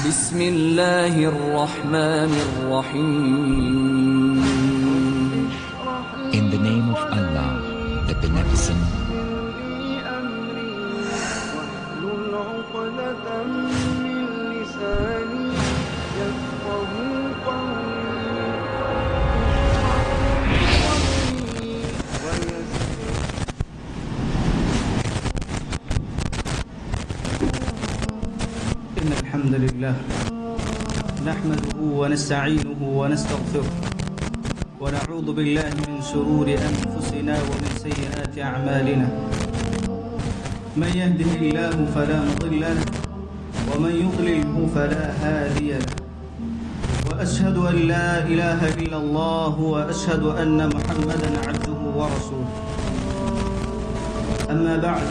بسم الله الرحمن الرحيم. In the name of Allah, the Beneficent, إن الحمد لله نحمده ونستعينه ونستغفره ونعوذ بالله من شرور أنفسنا ومن سيئات أعمالنا. من يهده الله فلا مضل له ومن يضلله فلا هادي له، وأشهد أن لا إله إلا الله وأشهد أن محمدا عبده ورسوله. أما بعد،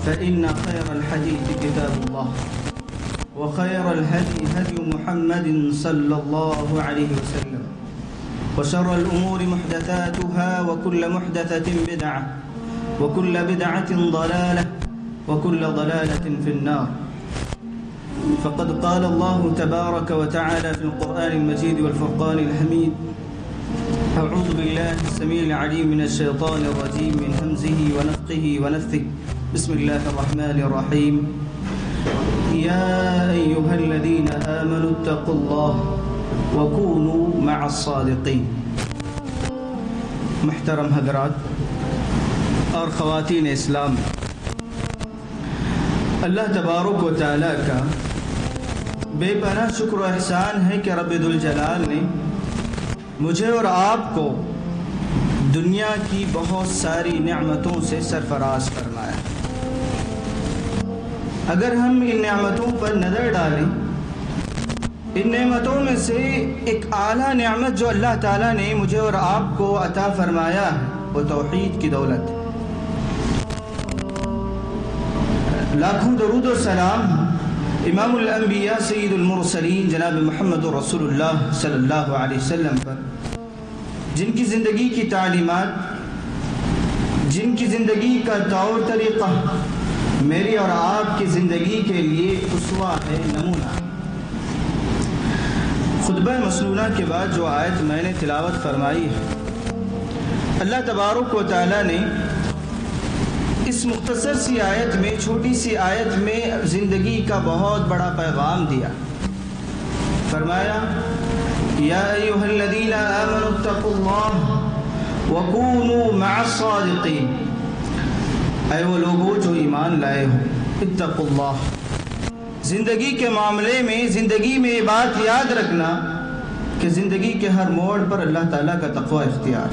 فإن خير الحديث كتاب الله، وخير الهدي هدي محمد صلى الله عليه وسلم، وشر الأمور محدثاتها، وكل محدثة بدعة، وكل بدعة ضلالة، وكل ضلالة في النار. فقد قال الله تبارك وتعالى في القرآن المجيد والفرقان الحميد: أعوذ بالله السميع العليم من الشيطان الرجيم، من همزه ونفخه ونفثه. بسم الله الرحمن الرحيم. يا أيها الذين آمنوا اتقوا الله وكونوا مع الصادقين. محترم حضرات اور خواتین اسلام، اللہ تبارک و تعالیٰ کا بے پناہ شکر و احسان ہے کہ رب ذوالجلال نے مجھے اور آپ کو دنیا کی بہت ساری نعمتوں سے سرفراز فرمایا۔ اگر ہم ان نعمتوں پر نظر ڈالیں، ان نعمتوں میں سے ایک اعلیٰ نعمت جو اللہ تعالیٰ نے مجھے اور آپ کو عطا فرمایا ہے وہ توحید کی دولت ہے۔ لاکھوں درود و سلام امام الانبیاء سید المرسلین جناب محمد رسول اللہ صلی اللہ علیہ وسلم پر، جن کی زندگی کی تعلیمات، جن کی زندگی کا طور طریقہ میری اور آپ کی زندگی کے لیے اسوہ ہے، نمونہ۔ خطبہ مسنونہ کے بعد جو آیت میں نے تلاوت فرمائی ہے، اللہ تبارک و تعالیٰ نے اس مختصر سی آیت میں، چھوٹی سی آیت میں زندگی کا بہت بڑا پیغام دیا۔ فرمایا: یا ایھا الذین آمنوا اتقوا اللہ وکونوا مع الصادقین۔ اے وہ لوگوں جو ایمان لائے ہو، اتقوا اللہ، زندگی کے معاملے میں، زندگی میں یہ بات یاد رکھنا کہ زندگی کے ہر موڑ پر اللہ تعالیٰ کا تقوی اختیار۔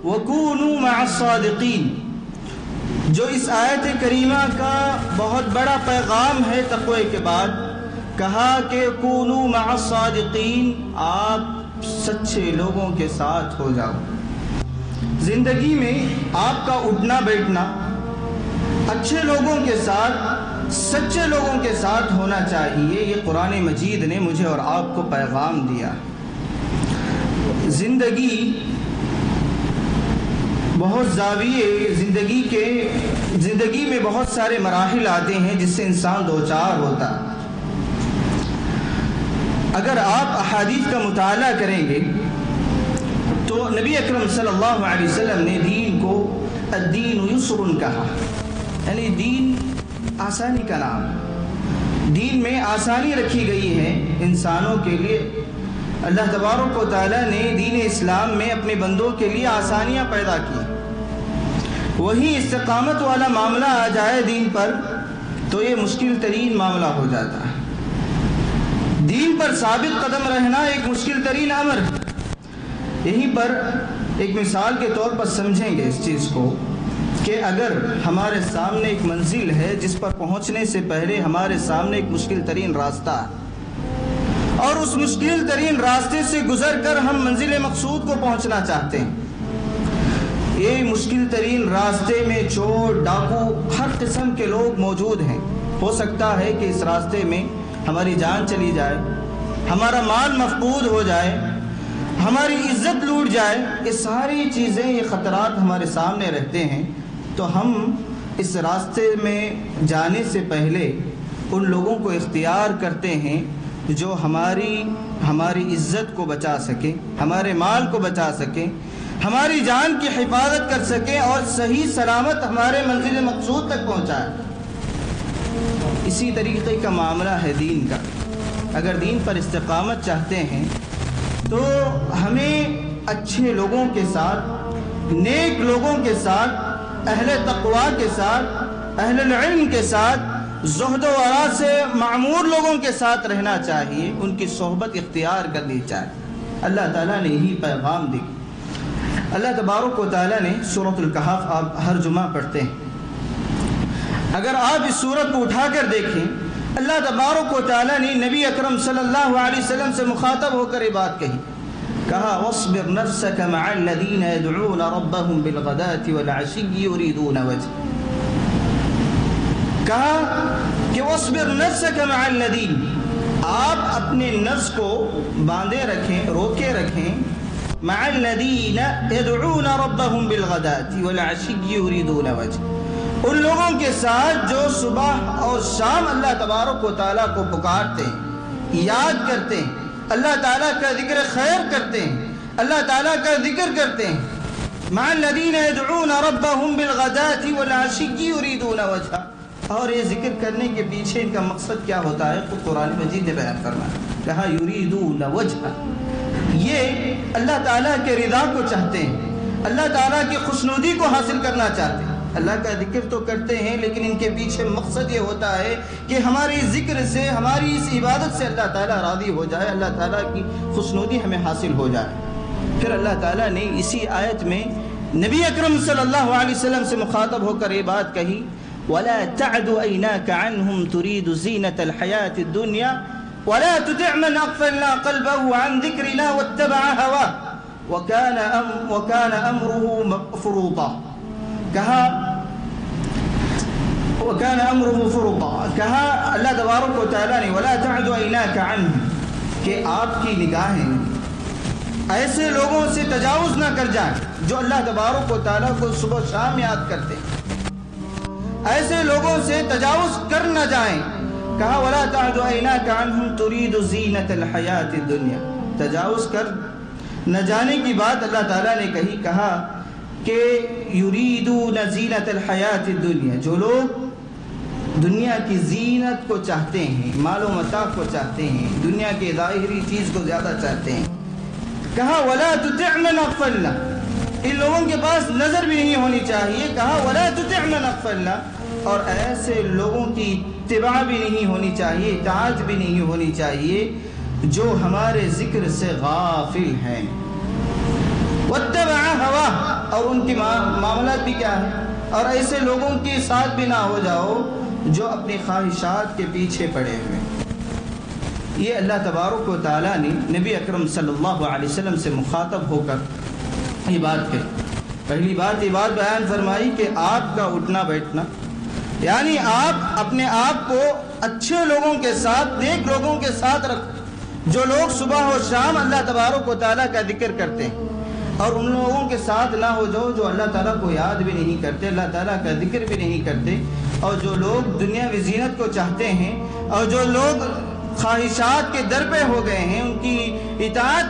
وَكُونُوا مَعَ الصَّادِقِينَ، جو اس آیت کریمہ کا بہت بڑا پیغام ہے تقوی کے بعد، کہا کہ کونوا مع الصادقین، آپ سچے لوگوں کے ساتھ ہو جاؤ۔ زندگی میں آپ کا اٹھنا بیٹھنا اچھے لوگوں کے ساتھ، سچے لوگوں کے ساتھ ہونا چاہیے۔ یہ قرآن مجید نے مجھے اور آپ کو پیغام دیا۔ زندگی بہت زاویے، زندگی میں بہت سارے مراحل آتے ہیں جس سے انسان دوچار ہوتا ہے۔ اگر آپ احادیث کا مطالعہ کریں گے تو نبی اکرم صلی اللہ علیہ وسلم نے دین کو الدین یسر کہا، یعنی دین آسانی کا نام۔ دین میں آسانی رکھی گئی ہے انسانوں کے لیے۔ اللہ تبارک و تعالیٰ نے دین اسلام میں اپنے بندوں کے لیے آسانیاں پیدا کی۔ وہی استقامت والا معاملہ آ جائے دین پر تو یہ مشکل ترین معاملہ ہو جاتا ہے۔ دین پر ثابت قدم رہنا ایک مشکل ترین امر ہے۔ یہیں پر ایک مثال کے طور پر سمجھیں گے اس چیز کو کہ اگر ہمارے سامنے ایک منزل ہے جس پر پہنچنے سے پہلے ہمارے سامنے ایک مشکل ترین راستہ ہے، اور اس مشکل ترین راستے سے گزر کر ہم منزل مقصود کو پہنچنا چاہتے ہیں۔ یہ مشکل ترین راستے میں چور، ڈاکو، ہر قسم کے لوگ موجود ہیں۔ ہو سکتا ہے کہ اس راستے میں ہماری جان چلی جائے، ہمارا مال مفقود ہو جائے، ہماری عزت لوٹ جائے۔ یہ ساری چیزیں، یہ خطرات ہمارے سامنے رہتے ہیں، تو ہم اس راستے میں جانے سے پہلے ان لوگوں کو اختیار کرتے ہیں جو ہماری عزت کو بچا سکیں، ہمارے مال کو بچا سکیں، ہماری جان کی حفاظت کر سکیں اور صحیح سلامت ہمارے منزل مقصود تک پہنچائیں۔ اسی طریقے کا معاملہ ہے دین کا۔ اگر دین پر استقامت چاہتے ہیں تو ہمیں اچھے لوگوں کے ساتھ، نیک لوگوں کے ساتھ، اہل تقوی کے ساتھ، اہل العلم کے ساتھ، زہد و ورع سے معمور لوگوں کے ساتھ رہنا چاہیے، ان کی صحبت اختیار کرنی چاہیے۔ اللہ تعالیٰ نے یہی پیغام دی۔ اللہ تبارک و تعالیٰ نے سورۃ الکہف آپ ہر جمعہ پڑھتے ہیں، اگر آپ اس سورت کو اٹھا کر دیکھیں، اللہ تبارک و تعالیٰ نے نبی اکرم صلی اللہ علیہ وسلم سے مخاطب ہو کر یہ بات کہی، کہا وَاصْبِرْ نَفْسَكَ مَعَ الَّذِينَ يَدْعُونَ رَبَّهُمْ بِالْغَدَاةِ وَالْعَشِيِّ يُرِيدُونَ وَجْهَهُ، کہا کہ وَاصْبِرْ نَفْسَكَ مَعَ الَّذِينَ، آپ اپنے نفس کو باندھے رکھیں، روکے رکھیں، مَعَ الَّذِينَ يَدْعُونَ رَبَّهُمْ بِالْغَدَاةِ وَالْعَشِيِّ يُرِيدُونَ وَجْهَهُ، ان لوگوں کے ساتھ جو صبح اور شام اللہ تبارک و تعالیٰ کو پکارتے ہیں، یاد کرتے ہیں، اللہ تعالیٰ کا ذکر خیر کرتے ہیں، اللہ تعالیٰ کا ذکر کرتے ہیں۔ مع الذین یدعون ربهم بالغداة والعشی یریدون وجہہ، اور یہ ذکر کرنے کے پیچھے ان کا مقصد کیا ہوتا ہے؟ خود قرآن مجید نے بیان فرمایا، کہا یریدون وجہہ، یہ اللہ تعالیٰ کے رضا کو چاہتے ہیں، اللہ تعالیٰ کی خوشنودی کو حاصل کرنا چاہتے ہیں۔ اللہ کا ذکر تو کرتے ہیں لیکن ان کے پیچھے مقصد یہ ہوتا ہے کہ ہماری ذکر سے، ہماری اس عبادت سے اللہ تعالیٰ راضی ہو جائے، اللہ تعالیٰ کی خوشنودی ہمیں حاصل ہو جائے۔ پھر اللہ تعالیٰ نے اسی آیت میں نبی اکرم صلی اللہ علیہ وسلم سے مخاطب ہو کر یہ بات کہی، وَلَا تَعْدُ عَيْنَاكَ عَنْهُمْ تُرِيدُ زِينَةَ الْحَيَاةِ الدُّنْيَا وَلَا تُطِعْ مَنْ أَغْفَلْنَا قَلْبَهُ عَنْ ذِكْرِنَا وَاتَّبَعَ هَوَاهُ وَكَانَ أَمْرُهُ فُرُوطًا، کہا وَكَانَ أَمْرُهُ فُرُوطًا، کہا اللہ تبارک و تعالیٰ نے وَلَا تَعْدُ عَيْنَاكَ عَنْهُمْ، کہ آپ کی نگاہیں ایسے لوگوں سے تجاوز نہ کر جائیں جو اللہ تبارک و تعالیٰ کو صبح و شام یاد کرتے ہیں، ایسے لوگوں سے تجاوز کر نہ جائیں۔ کہا وَلَا تَعْدُ عَيْنَاكَ عَنْهُمْ تُرِيدُ زِينَةَ الْحَيَاةِ الدُّنْيَا، تجاوز کر نہ جانے کی بات اللہ تعالیٰ نے کہی، کہا کہ یریدون زینت الحیات الدنیا، جو لوگ دنیا کی زینت کو چاہتے ہیں، مال و متاع کو چاہتے ہیں، دنیا کی ظاہری چیز کو زیادہ چاہتے ہیں، کہا وَلَا تُطِعْ مَنْ أَغْفَلْنَا، ان لوگوں کے پاس نظر بھی نہیں ہونی چاہیے، کہا وَلَا تُطِعْ مَنْ أَغْفَلْنَا، اور ایسے لوگوں کی اتباع بھی نہیں ہونی چاہیے، اطاعت بھی نہیں ہونی چاہیے جو ہمارے ذکر سے غافل ہیں۔ وَاتَّبَعَ هَوَاهُ، اور ان کی معاملات بھی کیا ہے، اور ایسے لوگوں کے ساتھ بھی نہ ہو جاؤ جو اپنی خواہشات کے پیچھے پڑے ہوئے۔ یہ اللہ تبارک و تعالیٰ نے نبی اکرم صلی اللہ علیہ وسلم سے مخاطب ہو کر یہ بات کہی۔ پہلی بات یہ بات بیان فرمائی کہ آپ کا اٹھنا بیٹھنا، یعنی آپ اپنے آپ کو اچھے لوگوں کے ساتھ، نیک لوگوں کے ساتھ رکھو، جو لوگ صبح و شام اللہ تبارک و تعالیٰ کا ذکر کرتے ہیں، اور ان لوگوں کے ساتھ نہ ہو جاؤ جو اللہ تعالیٰ کو یاد بھی نہیں کرتے، اللہ تعالیٰ کا ذکر بھی نہیں کرتے، اور جو لوگ دنیاوی زینت کو چاہتے ہیں، اور جو لوگ خواہشات کے در پہ ہو گئے ہیں، ان کی اتباع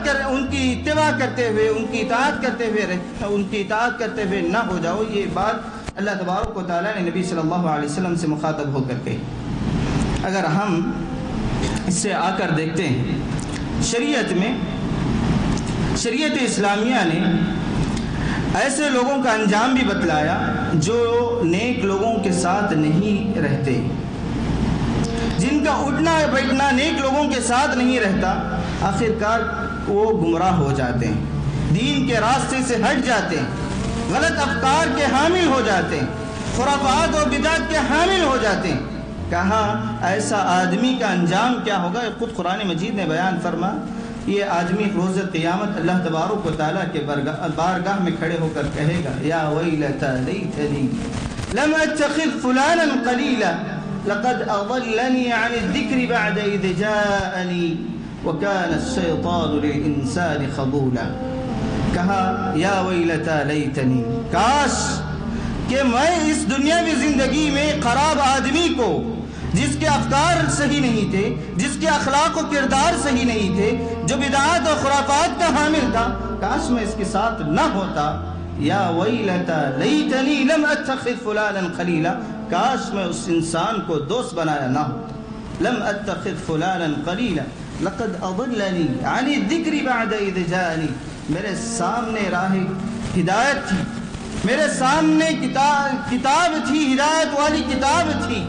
کرتے ہوئے، ان کی اطاعت کرتے ہوئے نہ ہو جاؤ۔ یہ بات اللہ تبارک و تعالیٰ نے نبی صلی اللہ علیہ وسلم سے مخاطب ہو کر کہی۔ اگر ہم اس سے آ کر دیکھتے ہیں، شریعت اسلامیہ نے ایسے لوگوں کا انجام بھی بتلایا جو نیک لوگوں کے ساتھ نہیں رہتے، جن کا اٹھنا بیٹھنا نیک لوگوں کے ساتھ نہیں رہتا، آخرکار وہ گمراہ ہو جاتے ہیں، دین کے راستے سے ہٹ جاتے ہیں، غلط افکار کے حامل ہو جاتے ہیں، خرافات اور بدعت کے حامل ہو جاتے ہیں۔ کہا ایسا آدمی کا انجام کیا ہوگا؟ خود قرآن مجید نے بیان فرما، یہ آدمی روز قیامت اللہ تبارک و تعالیٰ کے بارگاہ میں کھڑے ہو کر کہے گا، یا ویلتا لیتنی لم اتخذ فلانا قلیلا لقد اضلنی عن الذکر بعد اذ جاءنی وکان الشیطان للانسان خذولا۔ کہا یا ویلتا لیتنی، کاش کہ میں اس دنیاوی زندگی میں خراب آدمی کو، جس کے افکار صحیح نہیں تھے، جس کے اخلاق و کردار صحیح نہیں تھے، جو بدعات اور خرافات کا حامل تھا، کاش میں اس کے ساتھ نہ ہوتا۔ یا ویلتا لیتنی لم اتخذ فلانا خلیلا، کاش میں اس انسان کو دوست بنایا نہ ہوتا۔ لم اتخذ فلانا خلیلا لقد اضلنی عن الذکر بعد اذ جاءنی، میرے سامنے راہ ہدایت تھی، میرے سامنے کتاب تھی، ہدایت والی کتاب تھی،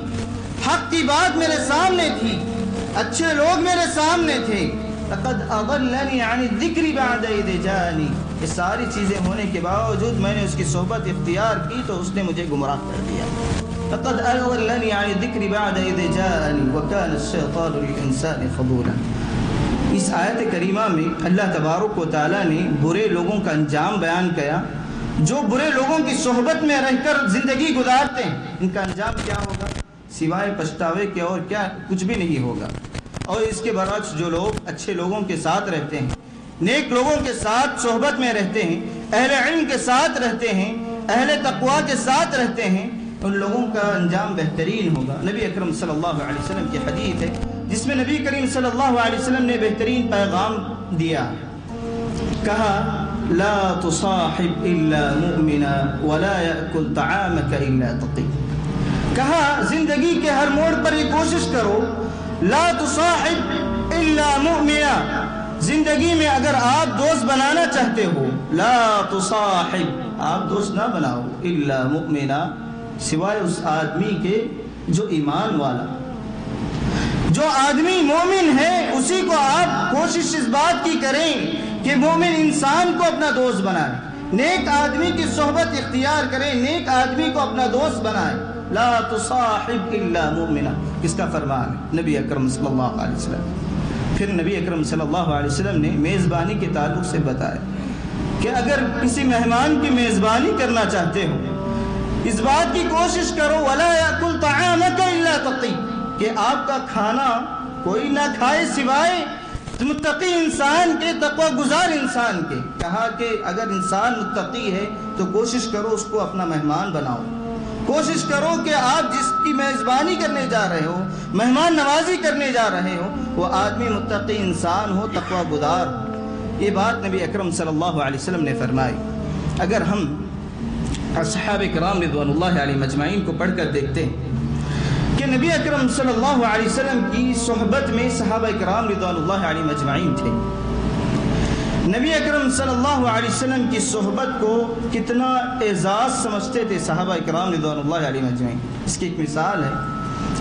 حق کی بات میرے سامنے تھی، اچھے لوگ میرے سامنے تھے۔ لقد اضلنی عن الذکر بعد اذ جاءنی، یہ ساری چیزیں ہونے کے باوجود میں نے اس کی صحبت اختیار کی تو اس نے مجھے گمراہ کر دیا۔ لقد اضلنی عن الذکر بعد اذ جاءنی وکان الشیطان للانسان خذولا۔ اس آیت کریمہ میں اللہ تبارک و تعالیٰ نے برے لوگوں کا انجام بیان کیا، جو برے لوگوں کی صحبت میں رہ کر زندگی گزارتے ہیں، ان کا انجام کیا ہوگا؟ سوائے پچھتاوے کے اور کیا کچھ بھی نہیں ہوگا۔ اور اس کے برعکس جو لوگ اچھے لوگوں کے ساتھ رہتے ہیں، نیک لوگوں کے ساتھ صحبت میں رہتے ہیں، اہل علم کے ساتھ رہتے ہیں، اہل تقوی کے ساتھ رہتے ہیں، ان لوگوں کا انجام بہترین ہوگا۔ نبی اکرم صلی اللہ علیہ وسلم کی حدیث ہے جس میں نبی کریم صلی اللہ علیہ وسلم نے بہترین پیغام دیا، کہا لا تصاحب الا مؤمنا ولا يأكل طعامك الا تقي۔ کہا زندگی کے ہر موڑ پر یہ کوشش کرو، لا تصاحب الا مؤمنا، زندگی میں اگر آپ دوست بنانا چاہتے ہو، لا تصاحب، آپ دوست نہ بناؤ، الا مؤمنا، سوائے اس آدمی کے جو ایمان والا، جو آدمی مومن ہے اسی کو آپ کوشش اس بات کی کریں کہ مومن انسان کو اپنا دوست بنائے، نیک آدمی کی صحبت اختیار کریں، نیک آدمی کو اپنا دوست بنائے۔ لا تصاحب الا مؤمنا، کس کا فرمان ہے؟ نبی اکرم صلی اللہ علیہ وسلم۔ پھر نبی اکرم صلی اللہ علیہ وسلم نے میزبانی کے تعلق سے بتایا کہ اگر کسی مہمان کی میزبانی کرنا چاہتے ہو، اس بات کی کوشش کرو ولا یاکل طعامک الا تقی، کہ آپ کا کھانا کوئی نہ کھائے سوائے متقی انسان کے، تقوی گزار انسان کے۔ کہا کہ اگر انسان متقی ہے تو کوشش کرو اس کو اپنا مہمان بناؤ، کوشش کرو کہ آپ جس کی میزبانی کرنے جا رہے ہو، مہمان نوازی کرنے جا رہے ہو، وہ آدمی متقی انسان ہو، تقوی گزار ہو۔ یہ بات نبی اکرم صلی اللہ علیہ وسلم نے فرمائی۔ اگر ہم اصحاب کرام رضوان اللہ علیہ مجمعین کو پڑھ کر دیکھتے ہیں کہ نبی اکرم صلی اللہ علیہ وسلم کی صحبت میں صحابہ کرام رضوان اللہ علیہ مجمعین تھے، نبی اکرم صلی اللہ علیہ وسلم کی صحبت کو کتنا اعزاز سمجھتے تھے صحابہ کرام رضوان اللہ علیہ مجمعین۔ اس کی ایک مثال ہے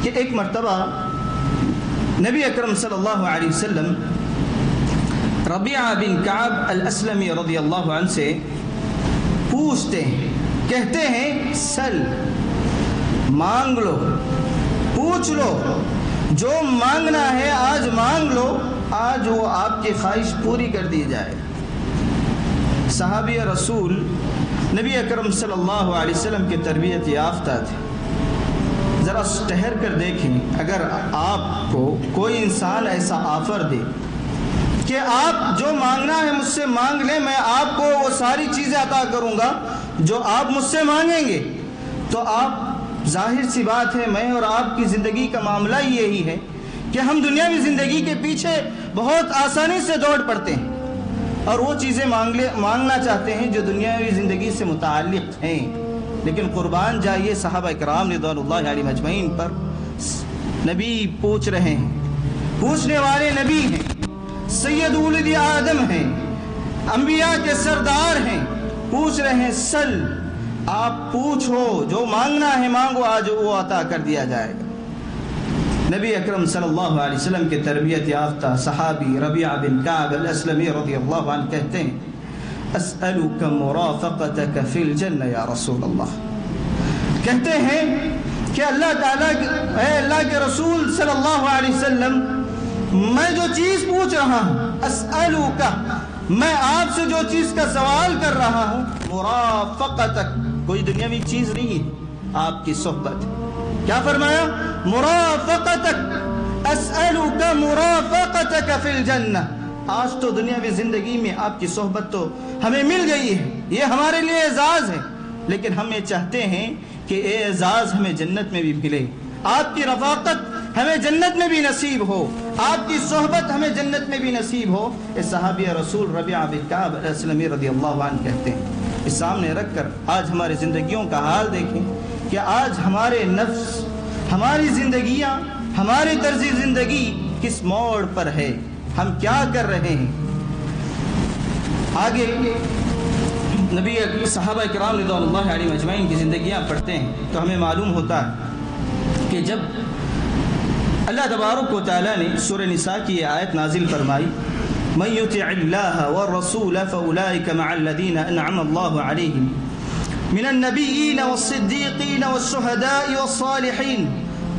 کہ ایک مرتبہ نبی اکرم صلی اللہ علیہ وسلم ربیعہ بن کعب الاسلمی رضی اللہ عنہ سے پوچھتے ہیں، کہتے ہیں سل، مانگ لو، پوچھ لو، جو مانگنا ہے آج مانگ لو، آج وہ آپ کی خواہش پوری کر دی جائے۔ صحابی رسول نبی اکرم صلی اللہ علیہ وسلم کی تربیت یافتہ تھے۔ ذرا ٹھہر کر دیکھیں، اگر آپ کو کوئی انسان ایسا آفر دے کہ آپ جو مانگنا ہے مجھ سے مانگ لیں، میں آپ کو وہ ساری چیزیں عطا کروں گا جو آپ مجھ سے مانگیں گے، تو آپ، ظاہر سی بات ہے میں اور آپ کی زندگی کا معاملہ یہی ہے کہ ہم دنیاوی زندگی کے پیچھے بہت آسانی سے دوڑ پڑتے ہیں اور وہ چیزیں مانگنا چاہتے ہیں جو دنیاوی زندگی سے متعلق ہیں۔ لیکن قربان جائیے صحابہ کرام رضوان اللہ علیہ مجمعین پر، نبی پوچھ رہے ہیں، پوچھنے والے نبی ہیں، سید ولد آدم ہیں، انبیاء کے سردار ہیں، پوچھ رہے ہیں سل، آپ پوچھو، جو مانگنا ہے مانگو، آج وہ عطا کر دیا جائے گا۔ نبی اکرم صلی اللہ علیہ وسلم کے تربیت یافتہ صحابی ربیعہ بن کعب الاسلمی رضی اللہ عنہ کہتے ہیں اسألک مرافقتک فی الجنہ یا رسول اللہ، کہتے ہیں کہ اللہ تعالیٰ، اے اللہ کے رسول صلی اللہ علیہ وسلم، میں جو چیز پوچھ رہا ہوں، اسألک، میں آپ سے جو چیز کا سوال کر رہا ہوں، مرافقتک، کوئی دنیاوی چیز نہیں ہے، آپ کی صحبت۔ کیا فرمایا؟ مرافقتک، اسألک مرافقتک فی الجنہ، آج تو دنیاوی زندگی میں آپ کی صحبت تو ہمیں مل گئی ہے، یہ ہمارے لیے اعزاز ہے، لیکن ہم یہ چاہتے ہیں کہ یہ اعزاز ہمیں جنت میں بھی ملے، آپ کی رفاقت ہمیں جنت میں بھی نصیب ہو، آپ کی صحبت ہمیں جنت میں بھی نصیب ہو. اس صحابی رسول ربیعہ بن کعب الاسلمی رضی اللہ عنہ کہتے ہیں، اس سامنے رکھ کر آج ہماری زندگیوں کا حال دیکھیں کہ آج ہمارے نفس، ہماری زندگیاں، ہماری طرز زندگی کس موڑ پر ہے، ہم کیا کر رہے ہیں. آگے نبی صحابہ کرام رضوان اللہ علیہ اجمعین کی زندگیاں پڑھتے ہیں تو ہمیں معلوم ہوتا ہے کہ جب اللہ تبارک و تعالیٰ نے سورہ نساء کی یہ آیت نازل فرمائی، من یطع اللہ والرسول فاولئک مع الذین انعم اللہ علیہم من النبیین والصدیقین والشہداء والصالحین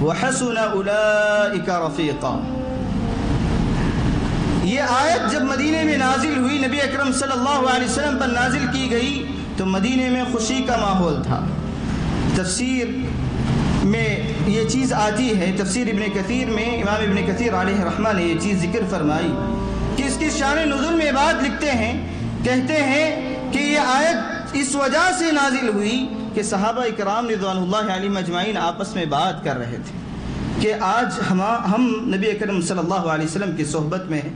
وحسن اولئک رفیقا. یہ آیت جب مدینے میں نازل ہوئی، نبی اکرم صلی اللہ علیہ وسلم پر نازل کی گئی تو مدینے میں خوشی کا ماحول تھا. تفسیر میں یہ چیز آتی ہے، تفسیر ابن کثیر میں امام ابن کثیر علیہ رحمہ نے یہ چیز ذکر فرمائی کہ اس کی شان نزول میں بات لکھتے ہیں، کہتے ہیں کہ یہ آیت اس وجہ سے نازل ہوئی کہ صحابہ اکرام رضوان اللہ علیہ اجمعین آپس میں بات کر رہے تھے کہ آج ہم نبی اکرم صلی اللہ علیہ وسلم کی صحبت میں ہیں،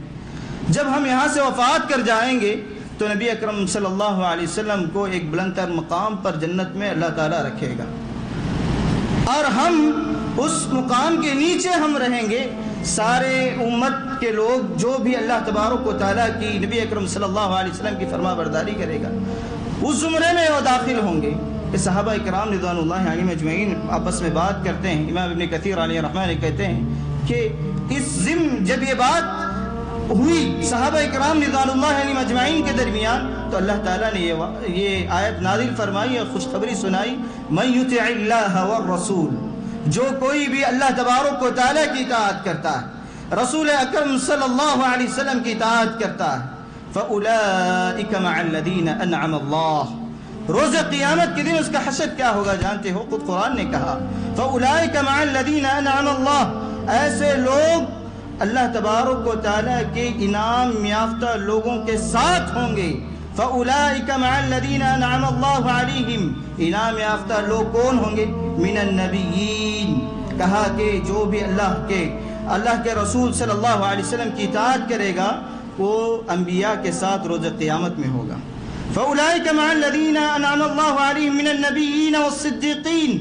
جب ہم یہاں سے وفات کر جائیں گے تو نبی اکرم صلی اللہ علیہ وسلم کو ایک بلند تر مقام پر جنت میں اللہ تعالیٰ رکھے گا، اور ہم اس مقام کے نیچے ہم رہیں گے. سارے امت کے لوگ جو بھی اللہ تبارک و تعالیٰ کی، نبی اکرم صلی اللہ علیہ وسلم کی فرما برداری کرے گا، اس زمرے میں وہ داخل ہوں گے. صحابہ کرام رضوان اللہ علیہ اجمعین آپس میں بات کرتے ہیں. امام ابن کثیر علیہ رحمہ نے کہتے ہیں کہ اس ضمن جب یہ بات ہوئی صحابہ کرام رضوان اللہ علیہ اجمعین کے درمیان تو اللہ تعالیٰ نے یہ آیت نازل فرمائی اور خوشخبری سنائی، من یطع اللہ والرسول، جو کوئی بھی اللہ تبارک و تعالیٰ کی اطاعت کرتا ہے، رسول اکرم صلی اللہ علیہ وسلم کی اطاعت کرتا ہے، فاولئک مع الذین انعم اللہ. روز قیامت کے دن اس کا حشر کیا ہوگا جانتے ہو؟ خود قرآن نے کہا فاولئک مع الذین انعم اللہ، ایسے لوگ اللہ تبارک و تعالیٰ کے انعام یافتہ لوگوں کے ساتھ ہوں گے. فاولئک مع الذین انعم اللہ علیہم، انعام یافتہ لوگ کون ہوں گے؟ من النبیین، کہا کہ جو بھی اللہ کے رسول صلی اللہ علیہ وسلم کی اطاعت کرے گا وہ انبیاء کے ساتھ روز قیامت میں ہوگا. فاولئک مع الذین انعم اللہ علیہم من النبیین والصدیقین،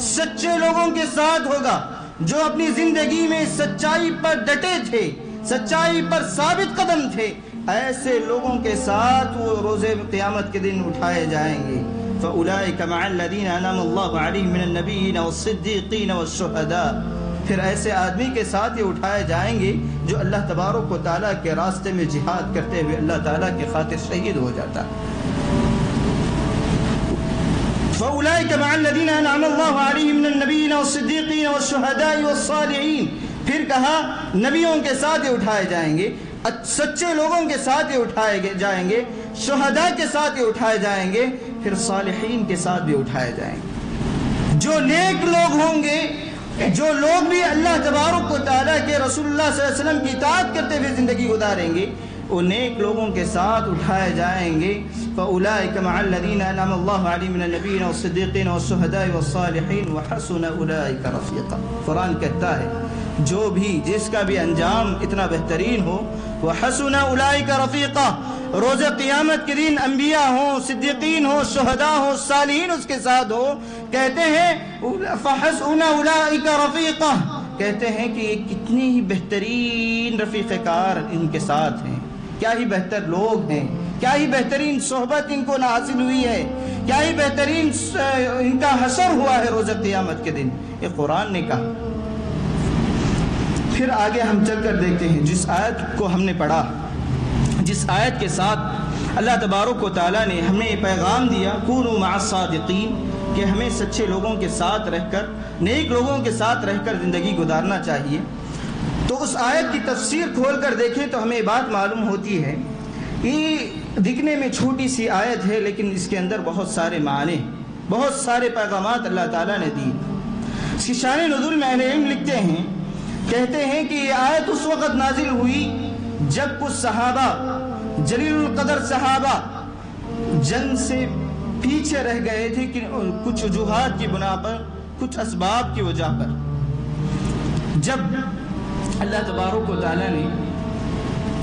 سچے لوگوں کے ساتھ ہوگا جو اپنی زندگی میں سچائی پر ڈٹے تھے، سچائی پر ثابت قدم تھے، ایسے لوگوں کے ساتھ وہ روز قیامت کے دن اٹھائے جائیں گے. فاولئک مع الذین انعم اللہ علیہم من النبیین والصدیقین والشہداء، پھر ایسے آدمی کے ساتھ یہ اٹھائے جائیں گے جو اللہ تبارک و تعالیٰ کے راستے میں جہاد کرتے ہوئے اللہ تعالیٰ کی خاطر شہید ہو جاتا ہے. فاولئک مع الذین انعم اللہ علیہم من النبیین والصدیقین والشہداء والصالحین، پھر کہا نبیوں کے ساتھ یہ اٹھائے جائیں گے، سچے لوگوں کے ساتھ یہ اٹھائے جائیں گے، شہداء کے ساتھ یہ اٹھائے جائیں گے، پھر صالحین کے ساتھ بھی اٹھائے جائیں گے. جو نیک لوگ ہوں گے، جو لوگ بھی اللہ تبارک و تعالیٰ کے رسول اللہ صلی اللہ علیہ وسلم کی اطاعت کرتے ہوئے زندگی گزاریں گے، وہ نیک لوگوں کے ساتھ اٹھائے جائیں گے. فاولئک مع الذین انعم اللہ علیہم من النبیین والصدیقین والشہداء والصالحین وحسن اولئک رفیقا. قرآن کہتا ہے جو بھی جس کا بھی انجام اتنا بہترین ہو، وحسن اولئک رفیقا، روز قیامت کے دن انبیاء ہوں، صدیقین ہوں، شہداء ہوں، صالحین اس کے ساتھ ہو. کہتے ہیں فحسن اولئک رفیقا، کہتے ہیں کہ یہ کتنی ہی بہترین رفیق کار ان کے ساتھ ہیں، کیا ہی بہتر لوگ ہیں، کیا ہی بہترین صحبت ان کو حاصل ہوئی ہے، کیا ہی بہترین ان کا حشر ہوا ہے روز قیامت کے دن. یہ قرآن نے کہا. پھر آگے ہم چل کر دیکھتے ہیں جس آیت کو ہم نے پڑھا، جس آیت کے ساتھ اللہ تبارک و تعالیٰ نے ہمیں یہ پیغام دیا کونوا مع الصادقین، کہ ہمیں سچے لوگوں کے ساتھ رہ کر، نیک لوگوں کے ساتھ رہ کر زندگی گزارنا چاہیے. تو اس آیت کی تفسیر کھول کر دیکھیں تو ہمیں بات معلوم ہوتی ہے. یہ دکھنے میں چھوٹی سی آیت ہے لیکن اس کے اندر بہت سارے معنی، بہت سارے پیغامات اللہ تعالیٰ نے دی. اس کی شان نزول میں اہل علم لکھتے ہیں، کہتے ہیں کہ یہ آیت اس وقت نازل ہوئی جب کچھ صحابہ، جلیل القدر صحابہ جنگ سے پیچھے رہ گئے تھے کہ کچھ وجوہات کی بنا پر، کچھ اسباب کی وجہ پر. جب اللہ تبارک و تعالیٰ نے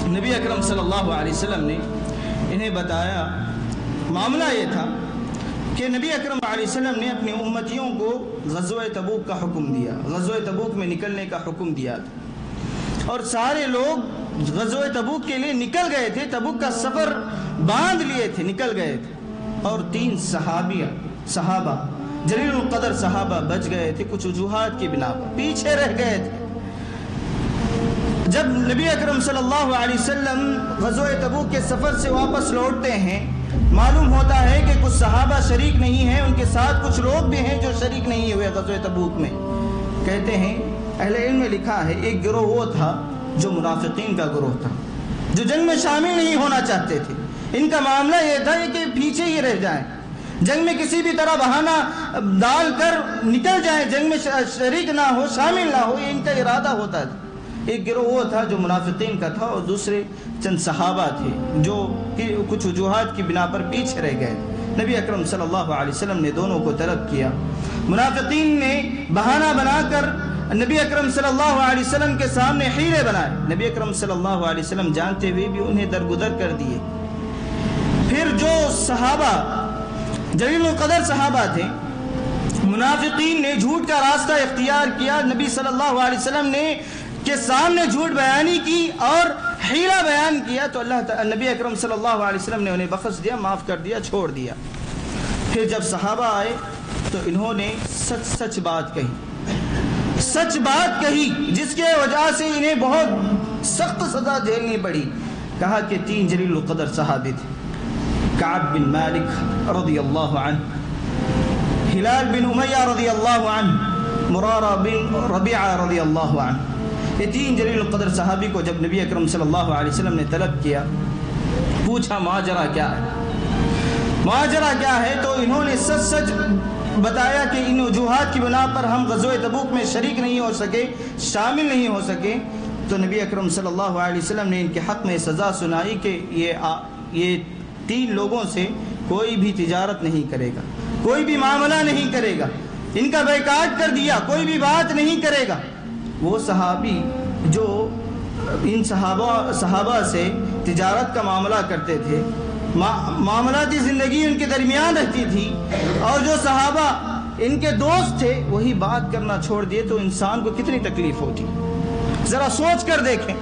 نبی اکرم صلی اللہ علیہ وسلم نے انہیں بتایا، معاملہ یہ تھا کہ نبی اکرم علیہ وسلم نے اپنی امتیوں کو غزوہ تبوک کا حکم دیا، غزوہ تبوک میں نکلنے کا حکم دیا تھا، اور سارے لوگ غزوہ تبوک کے لیے نکل گئے تھے، تبوک کا سفر باندھ لیے تھے، نکل گئے تھے، اور 3 صحابہ جلیل القدر صحابہ بچ گئے تھے، کچھ وجوہات کی بنا پر پیچھے رہ گئے تھے۔ جب نبی اکرم صلی اللہ علیہ وسلم غزوہ تبوک کے سفر سے واپس لوٹتے ہیں، معلوم ہوتا ہے کہ کچھ صحابہ شریک نہیں ہیں، ان کے ساتھ کچھ لوگ بھی ہیں جو شریک نہیں ہوئے غزوہ تبوک میں۔ کہتے ہیں اہل علم میں لکھا ہے ایک گروہ وہ تھا جو منافقین کا گروہ تھا، جو جنگ میں شامل نہیں ہونا چاہتے تھے۔ ان کا معاملہ یہ تھا کہ پیچھے ہی رہ جائیں، جنگ میں کسی بھی طرح بہانہ ڈال کر نکل جائیں، جنگ میں شریک نہ ہو، شامل نہ ہو، یہ ان کا ارادہ ہوتا تھا۔ ایک گروہ وہ تھا جو منافقین کا تھا، اور دوسرے چند صحابہ تھے جو کچھ وجوہات کی بنا پر پیچھے رہ گئے۔ نبی اکرم صلی اللہ علیہ وسلم نے دونوں کو طلب کیا۔ منافقین نے بہانہ بنا کر نبی اکرم صلی اللہ علیہ وسلم کے سامنے حیلے بنائے، نبی اکرم صلی اللہ علیہ وسلم جانتے ہوئے بھی انہیں درگزر کر دیے۔ پھر جو صحابہ جلیل القدر صحابہ تھے، منافقین نے جھوٹ کا راستہ اختیار کیا، نبی صلی اللہ علیہ وسلم نے کے سامنے جھوٹ بیانی کی اور حیلہ بیان کیا، تو نبی اکرم صلی اللہ علیہ وسلم نے انہیں بخش دیا، معاف کر دیا، چھوڑ دیا۔ پھر جب صحابہ آئے تو انہوں نے سچ بات کہی، جس کے وجہ سے انہیں بہت سخت سزا جھیلنی پڑی۔ کہا کہ 3 جلیل القدر صحابی تھے، کعب بن مالک رضی اللہ عنہ، ہلال بن امیہ رضی اللہ عنہ، مرارہ بن ربیعہ رضی اللہ عنہ۔ یہ 3 جلیل القدر صحابی کو جب نبی اکرم صلی اللہ علیہ وسلم نے طلب کیا، پوچھا ماجرا کیا ہے، تو انہوں نے سچ بتایا کہ ان وجوہات کی بنا پر ہم غزوہ تبوک میں شریک نہیں ہو سکے، شامل نہیں ہو سکے۔ تو نبی اکرم صلی اللہ علیہ وسلم نے ان کے حق میں سزا سنائی کہ یہ 3 لوگوں سے کوئی بھی تجارت نہیں کرے گا، کوئی بھی معاملہ نہیں کرے گا، ان کا بائیکاٹ کر دیا، کوئی بھی بات نہیں کرے گا۔ وہ صحابی جو ان صحابہ سے تجارت کا معاملہ کرتے تھے، معاملاتی زندگی ان کے درمیان رہتی تھی، اور جو صحابہ ان کے دوست تھے وہی بات کرنا چھوڑ دیے، تو انسان کو کتنی تکلیف ہوتی۔ ذرا سوچ کر دیکھیں،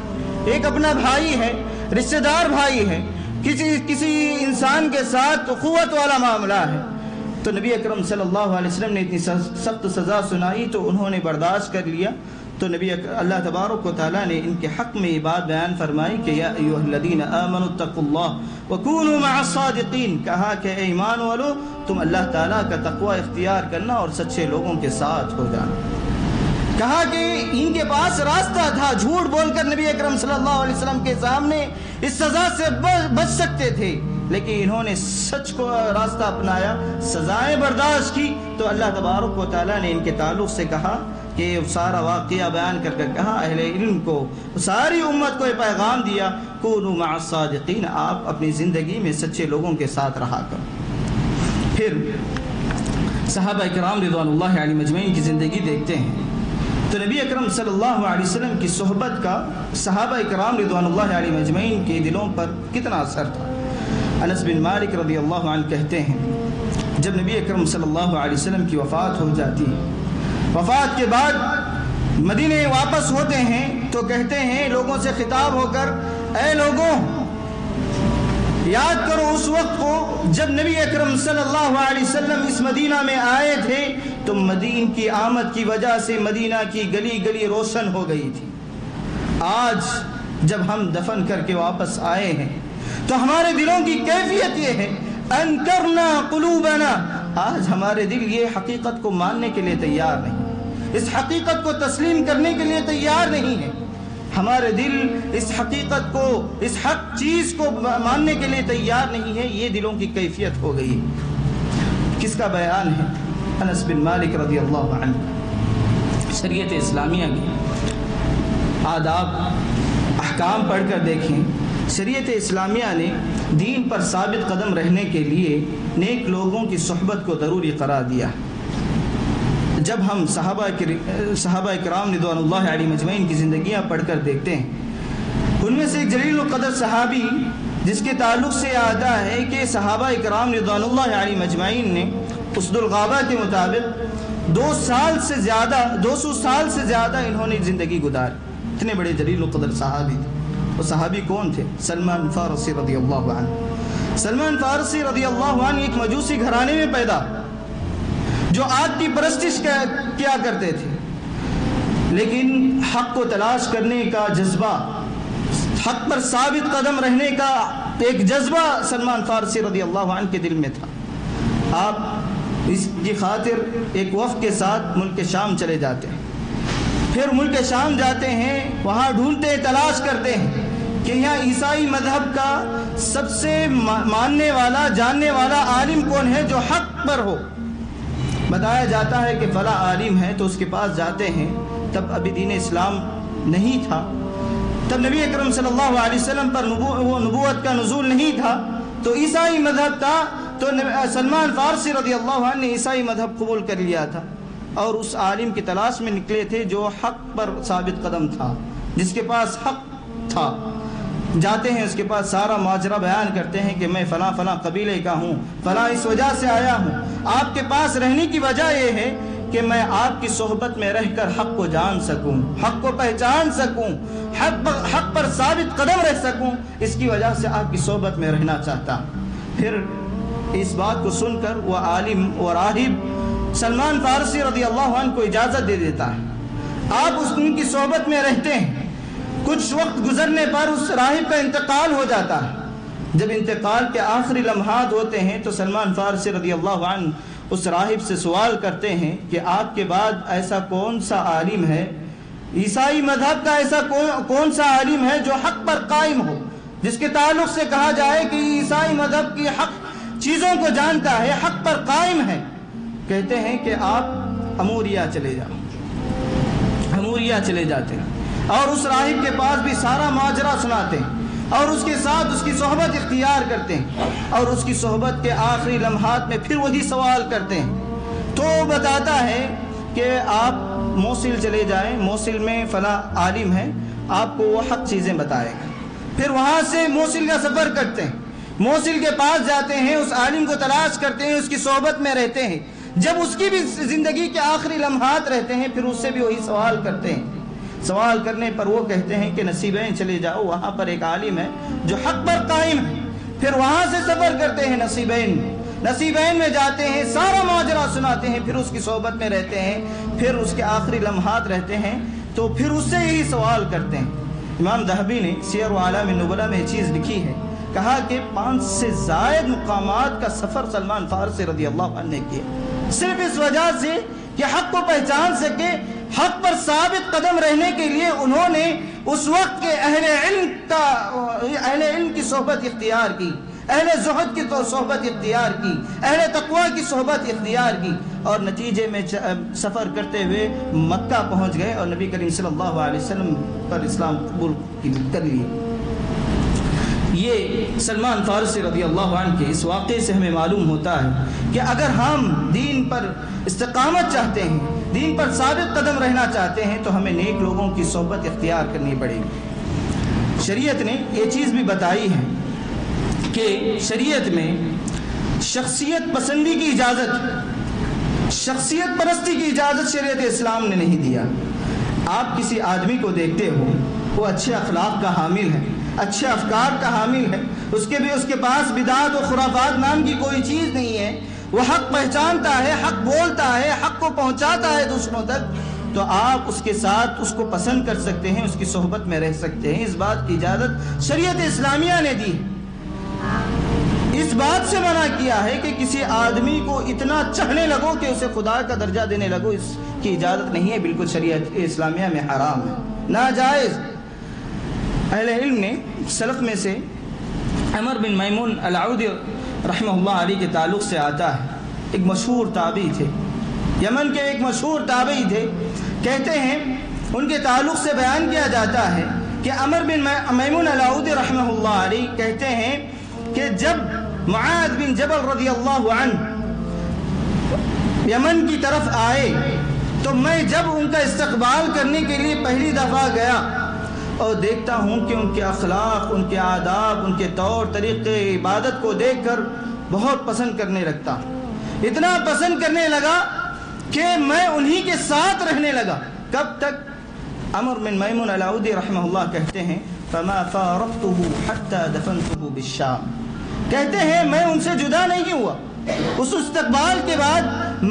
ایک اپنا بھائی ہے، رشتہ دار بھائی ہے، کسی انسان کے ساتھ قوت والا معاملہ ہے، تو نبی اکرم صلی اللہ علیہ وسلم نے اتنی سخت سزا سنائی تو انہوں نے برداشت کر لیا۔ تو اللہ تبارک و تعالیٰ نے ان کے حق میں یہ بات بیان فرمائی کہ یا ایھا الذین آمنوا اتقوا اللہ وکونوا مع الصادقین، کہا کہ اے ایمان والو تم اللہ تعالیٰ کا تقوی اختیار کرنا اور سچے لوگوں کے ساتھ ہو جانا۔ کہا کہ ان کے پاس راستہ تھا، جھوٹ بول کر نبی اکرم صلی اللہ علیہ وسلم کے سامنے اس سزا سے بچ سکتے تھے، لیکن انہوں نے سچ کو راستہ اپنایا، سزائیں برداشت کی، تو اللہ تبارک و تعالیٰ نے ان کے تعلق سے کہا کہ سارا واقعہ بیان کر کہا اہل علم کو، ساری امت کو یہ پیغام دیا، کونوا مع الصادقین، آپ اپنی زندگی میں سچے لوگوں کے ساتھ رہا کرو۔ پھر صحابہ کرام رضوان اللہ علیہ مجمعین کی زندگی دیکھتے ہیں تو نبی اکرم صلی اللہ علیہ وسلم کی صحبت کا صحابہ کرام رضوان اللہ علیہ مجمعین کے دلوں پر کتنا اثر تھا۔ انس بن مالک رضی اللہ عنہ کہتے ہیں جب نبی اکرم صلی اللہ علیہ وسلم کی وفات ہو جاتی ہے، وفات کے بعد مدینے واپس ہوتے ہیں تو کہتے ہیں لوگوں سے خطاب ہو کر، اے لوگوں یاد کرو اس وقت کو جب نبی اکرم صلی اللہ علیہ وسلم اس مدینہ میں آئے تھے تو مدین کی آمد کی وجہ سے مدینہ کی گلی گلی روشن ہو گئی تھی۔ آج جب ہم دفن کر کے واپس آئے ہیں تو ہمارے دلوں کی کیفیت یہ ہے، انکرنا قلوبنا، آج ہمارے دل یہ حقیقت کو ماننے کے لیے تیار نہیں، اس حقیقت کو تسلیم کرنے کے لیے تیار نہیں ہے، ہمارے دل اس حقیقت کو، اس حق چیز کو ماننے کے لیے تیار نہیں ہے، یہ دلوں کی کیفیت ہو گئی۔ کس کا بیان ہے؟ انس بن مالک رضی اللہ عنہ۔ شریعت اسلامیہ کی آداب احکام پڑھ کر دیکھیں، شریعت اسلامیہ نے دین پر ثابت قدم رہنے کے لیے نیک لوگوں کی صحبت کو ضروری قرار دیا۔ جب ہم صحابہ کرام رضوان اللہ علیہم اجمعین کی زندگیاں پڑھ کر دیکھتے ہیں، ان میں سے ایک جلیل القدر صحابی جس کے تعلق سے آتا ہے کہ صحابہ کرام رضوان اللہ علیہم اجمعین نے اسد الغابہ کے مطابق 200 سال سے زیادہ انہوں نے زندگی گزاری. اتنے بڑے جلیل القدر صحابی تھے. وہ صحابی کون تھے؟ سلمان فارسی رضی اللہ عنہ. سلمان فارسی رضی اللہ عنہ ایک مجوسی گھرانے میں پیدا جو آگ کی پرستش کیا کرتے تھے، لیکن حق کو تلاش کرنے کا جذبہ، حق پر ثابت قدم رہنے کا ایک جذبہ سلمان فارسی رضی اللہ عنہ کے دل میں تھا. آپ اس کی خاطر ایک وفد کے ساتھ ملک شام چلے جاتے ہیں. پھر ملک شام جاتے ہیں، وہاں ڈھونڈتے تلاش کرتے ہیں کہ یہاں عیسائی مذہب کا سب سے ماننے والا جاننے والا عالم کون ہے جو حق پر ہو. بتایا جاتا ہے کہ فلاں عالم ہے، تو اس کے پاس جاتے ہیں. تب ابھی دین اسلام نہیں تھا، تب نبی اکرم صلی اللہ علیہ وسلم پر وہ نبوت کا نزول نہیں تھا، تو عیسائی مذہب تھا. تو سلمان فارسی رضی اللہ عنہ نے عیسائی مذہب قبول کر لیا تھا اور اس عالم کی تلاش میں نکلے تھے جو حق پر ثابت قدم تھا، جس کے پاس حق تھا. جاتے ہیں، اس کے پاس سارا ماجرا بیان کرتے ہیں کہ میں فلاں فلاں قبیلے کا ہوں، فلاں اس وجہ سے آیا ہوں. آپ کے پاس رہنے کی وجہ یہ ہے کہ میں آپ کی صحبت میں رہ کر حق کو جان سکوں، حق کو پہچان سکوں، حق پر ثابت قدم رہ سکوں. اس کی وجہ سے آپ کی صحبت میں رہنا چاہتا. پھر اس بات کو سن کر وہ عالم و راہب سلمان فارسی رضی اللہ عنہ کو اجازت دے دیتا ہے. آپ ان کی صحبت میں رہتے ہیں. کچھ وقت گزرنے پر اس راہب کا انتقال ہو جاتا ہے. جب انتقال کے آخری لمحات ہوتے ہیں تو سلمان فارسی رضی اللہ عنہ اس راہب سے سوال کرتے ہیں کہ آپ کے بعد ایسا کون سا عالم ہے، عیسائی مذہب کا ایسا کون سا عالم ہے جو حق پر قائم ہو، جس کے تعلق سے کہا جائے کہ عیسائی مذہب کی حق چیزوں کو جانتا ہے، حق پر قائم ہے. کہتے ہیں کہ آپ اموریا چلے جاؤ. اموریا چلے جاتے ہیں اور اس راہب کے پاس بھی سارا ماجرا سناتے ہیں اور اس کے ساتھ اس کی صحبت اختیار کرتے ہیں اور اس کی صحبت کے آخری لمحات میں پھر وہی سوال کرتے ہیں. تو وہ بتاتا ہے کہ آپ موصل چلے جائیں، موصل میں فلاں عالم ہے، آپ کو وہ حق چیزیں بتائے گا. پھر وہاں سے موصل کا سفر کرتے ہیں، موصل کے پاس جاتے ہیں، اس عالم کو تلاش کرتے ہیں، اس کی صحبت میں رہتے ہیں. جب اس کی بھی زندگی کے آخری لمحات رہتے ہیں پھر اس سے بھی وہی سوال کرتے ہیں. سوال کرنے پر وہ کہتے ہیں کہ نصیبین چلے جاؤ، وہاں پر ایک عالم ہے جو حق پر قائم ہے. پھر وہاں سے سفر کرتے ہیں نصیبین میں جاتے ہیں، سارا ماجرا سناتے ہیں، پھر اس کی صحبت میں رہتے ہیں، پھر اس کے آخری لمحات رہتے ہیں تو پھر اس سے یہی سوال کرتے ہیں. امام ذہبی نے سیر و اعلام النبلاء میں یہ چیز لکھی ہے، کہا کہ 5 سے زائد مقامات کا سفر سلمان فارسی رضی اللہ عنہ نے کیا، صرف اس وجہ سے کہ حق کو پہچان سکے. حق پر ثابت قدم رہنے کے لیے انہوں نے اس وقت کے اہل علم کی صحبت اختیار کی، اہل زہد کی صحبت اختیار کی، اہل تقوی کی صحبت اختیار کی اور نتیجے میں سفر کرتے ہوئے مکہ پہنچ گئے اور نبی کریم صلی اللہ علیہ وسلم پر اسلام قبول کر لیے. یہ سلمان فارسی رضی اللہ عنہ کے اس واقعے سے ہمیں معلوم ہوتا ہے کہ اگر ہم دین پر استقامت چاہتے ہیں، دین پر ثابت قدم رہنا چاہتے ہیں تو ہمیں نیک لوگوں کی صحبت اختیار کرنی پڑے گی. شریعت نے یہ چیز بھی بتائی ہے کہ شریعت میں شخصیت پسندی کی اجازت، شخصیت پرستی کی اجازت شریعت اسلام نے نہیں دیا. آپ کسی آدمی کو دیکھتے ہو، وہ اچھے اخلاق کا حامل ہے، اچھے افکار کا حامل ہے، اس کے پاس بدعات و خرافات نام کی کوئی چیز نہیں ہے، وہ حق پہچانتا ہے، حق بولتا ہے، حق کو پہنچاتا ہے دوسروں تک، تو آپ اس کے ساتھ اس کو پسند کر سکتے ہیں، اس کی صحبت میں رہ سکتے ہیں. اس بات کی اجازت شریعت اسلامیہ نے دی. اس بات سے منع کیا ہے کہ کسی آدمی کو اتنا چاہنے لگو کہ اسے خدا کا درجہ دینے لگو، اس کی اجازت نہیں ہے. بالکل شریعت اسلامیہ میں حرام ہے، ناجائز. اہل علم نے سلف میں سے عمر بن میمون العودی رحمہ اللہ علیہ کے تعلق سے آتا ہے، ایک مشہور تابعی تھے، یمن کے ایک مشہور تابعی تھے. کہتے ہیں ان کے تعلق سے بیان کیا جاتا ہے کہ عمر بن میمون العودی رحمہ اللہ علیہ کہتے ہیں کہ جب معاذ بن جبل رضی اللہ عنہ یمن کی طرف آئے تو میں جب ان کا استقبال کرنے کے لیے پہلی دفعہ گیا اور دیکھتا ہوں کہ ان کے اخلاق، ان کے آداب، ان کے طور طریقے عبادت کو دیکھ کر بہت پسند کرنے لگتا، اتنا پسند کرنے لگا کہ میں انہی کے ساتھ رہنے لگا۔ کب تک؟ عمر بن میمون العودی رحمہ اللہ کہتے ہیں فما فارقته حتى دفنته بالشام، کہتے ہیں میں ان سے جدا نہیں ہوا، اس استقبال کے بعد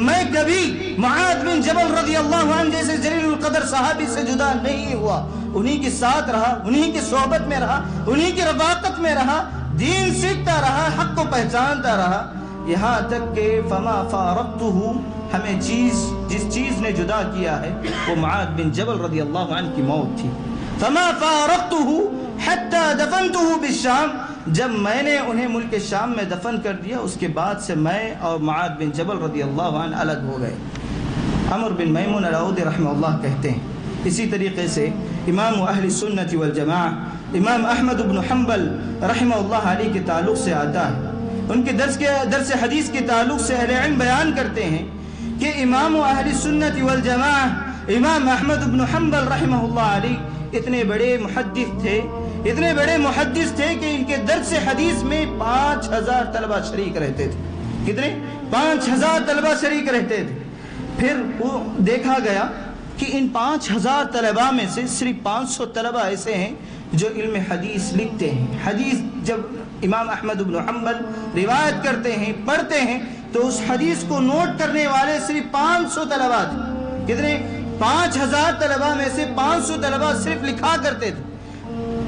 میں کبھی معاذ بن جبل رضی اللہ عنہ جیسے جلیل القدر صحابی سے جدا نہیں ہوا، انہی کے ساتھ رہا، انہی کی صحبت میں رہا، انہی کی رفاقت میں رہا، دین سیکھتا رہا، حق کو پہچانتا رہا، یہاں تک کہ فما فارقته، ہمیں جس چیز نے جدا کیا ہے وہ معاذ بن جبل رضی اللہ عنہ کی موت تھی۔ فما فارقته حتى دفنته بالشام، جب میں نے انہیں ملک شام میں دفن کر دیا اس کے بعد سے میں اور معاذ بن جبل رضی اللہ عنہ الگ ہو گئے۔ عمر بن میمون العودی رحمہ اللہ کہتے ہیں اسی طریقے سے امام اہل سنت والجماعہ امام احمد بن حنبل رحمہ اللہ علیہ کے تعلق سے آتا ہے، ان کے درس حدیث کے تعلق سے اہل علم بیان کرتے ہیں کہ امام اہل سنت والجماعہ امام احمد بن حنبل رحمہ اللہ علیہ اتنے بڑے محدث تھے کہ ان کے درس حدیث میں 5000 طلبہ شریک رہتے تھے۔ کتنے؟ 5000 طلبہ شریک رہتے تھے۔ پھر وہ دیکھا گیا کہ ان 5000 طلبہ میں سے صرف 500 طلبہ ایسے ہیں جو علم حدیث لکھتے ہیں۔ حدیث جب امام احمد بن حنبل روایت کرتے ہیں، پڑھتے ہیں، تو اس حدیث کو نوٹ کرنے والے صرف 500 طلبہ تھے۔ کتنے؟ 5000 طلبہ میں سے 500 طلبہ صرف لکھا کرتے تھے۔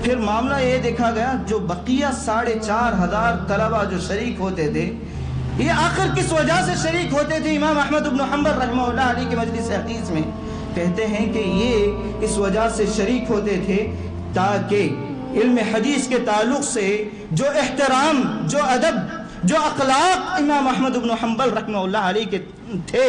پھر معاملہ یہ دیکھا گیا جو بقیہ 4500 طلبہ جو شریک ہوتے تھے، یہ آخر کس وجہ سے شریک ہوتے تھے امام احمد بن حنبل رحمہ اللہ علیہ کی مجلس حدیث میں؟ کہتے ہیں کہ یہ اس وجہ سے شریک ہوتے تھے تاکہ علم حدیث کے تعلق سے جو احترام، جو ادب، جو اخلاق امام احمد بن حنبل رحمہ اللہ علیہ کے تھے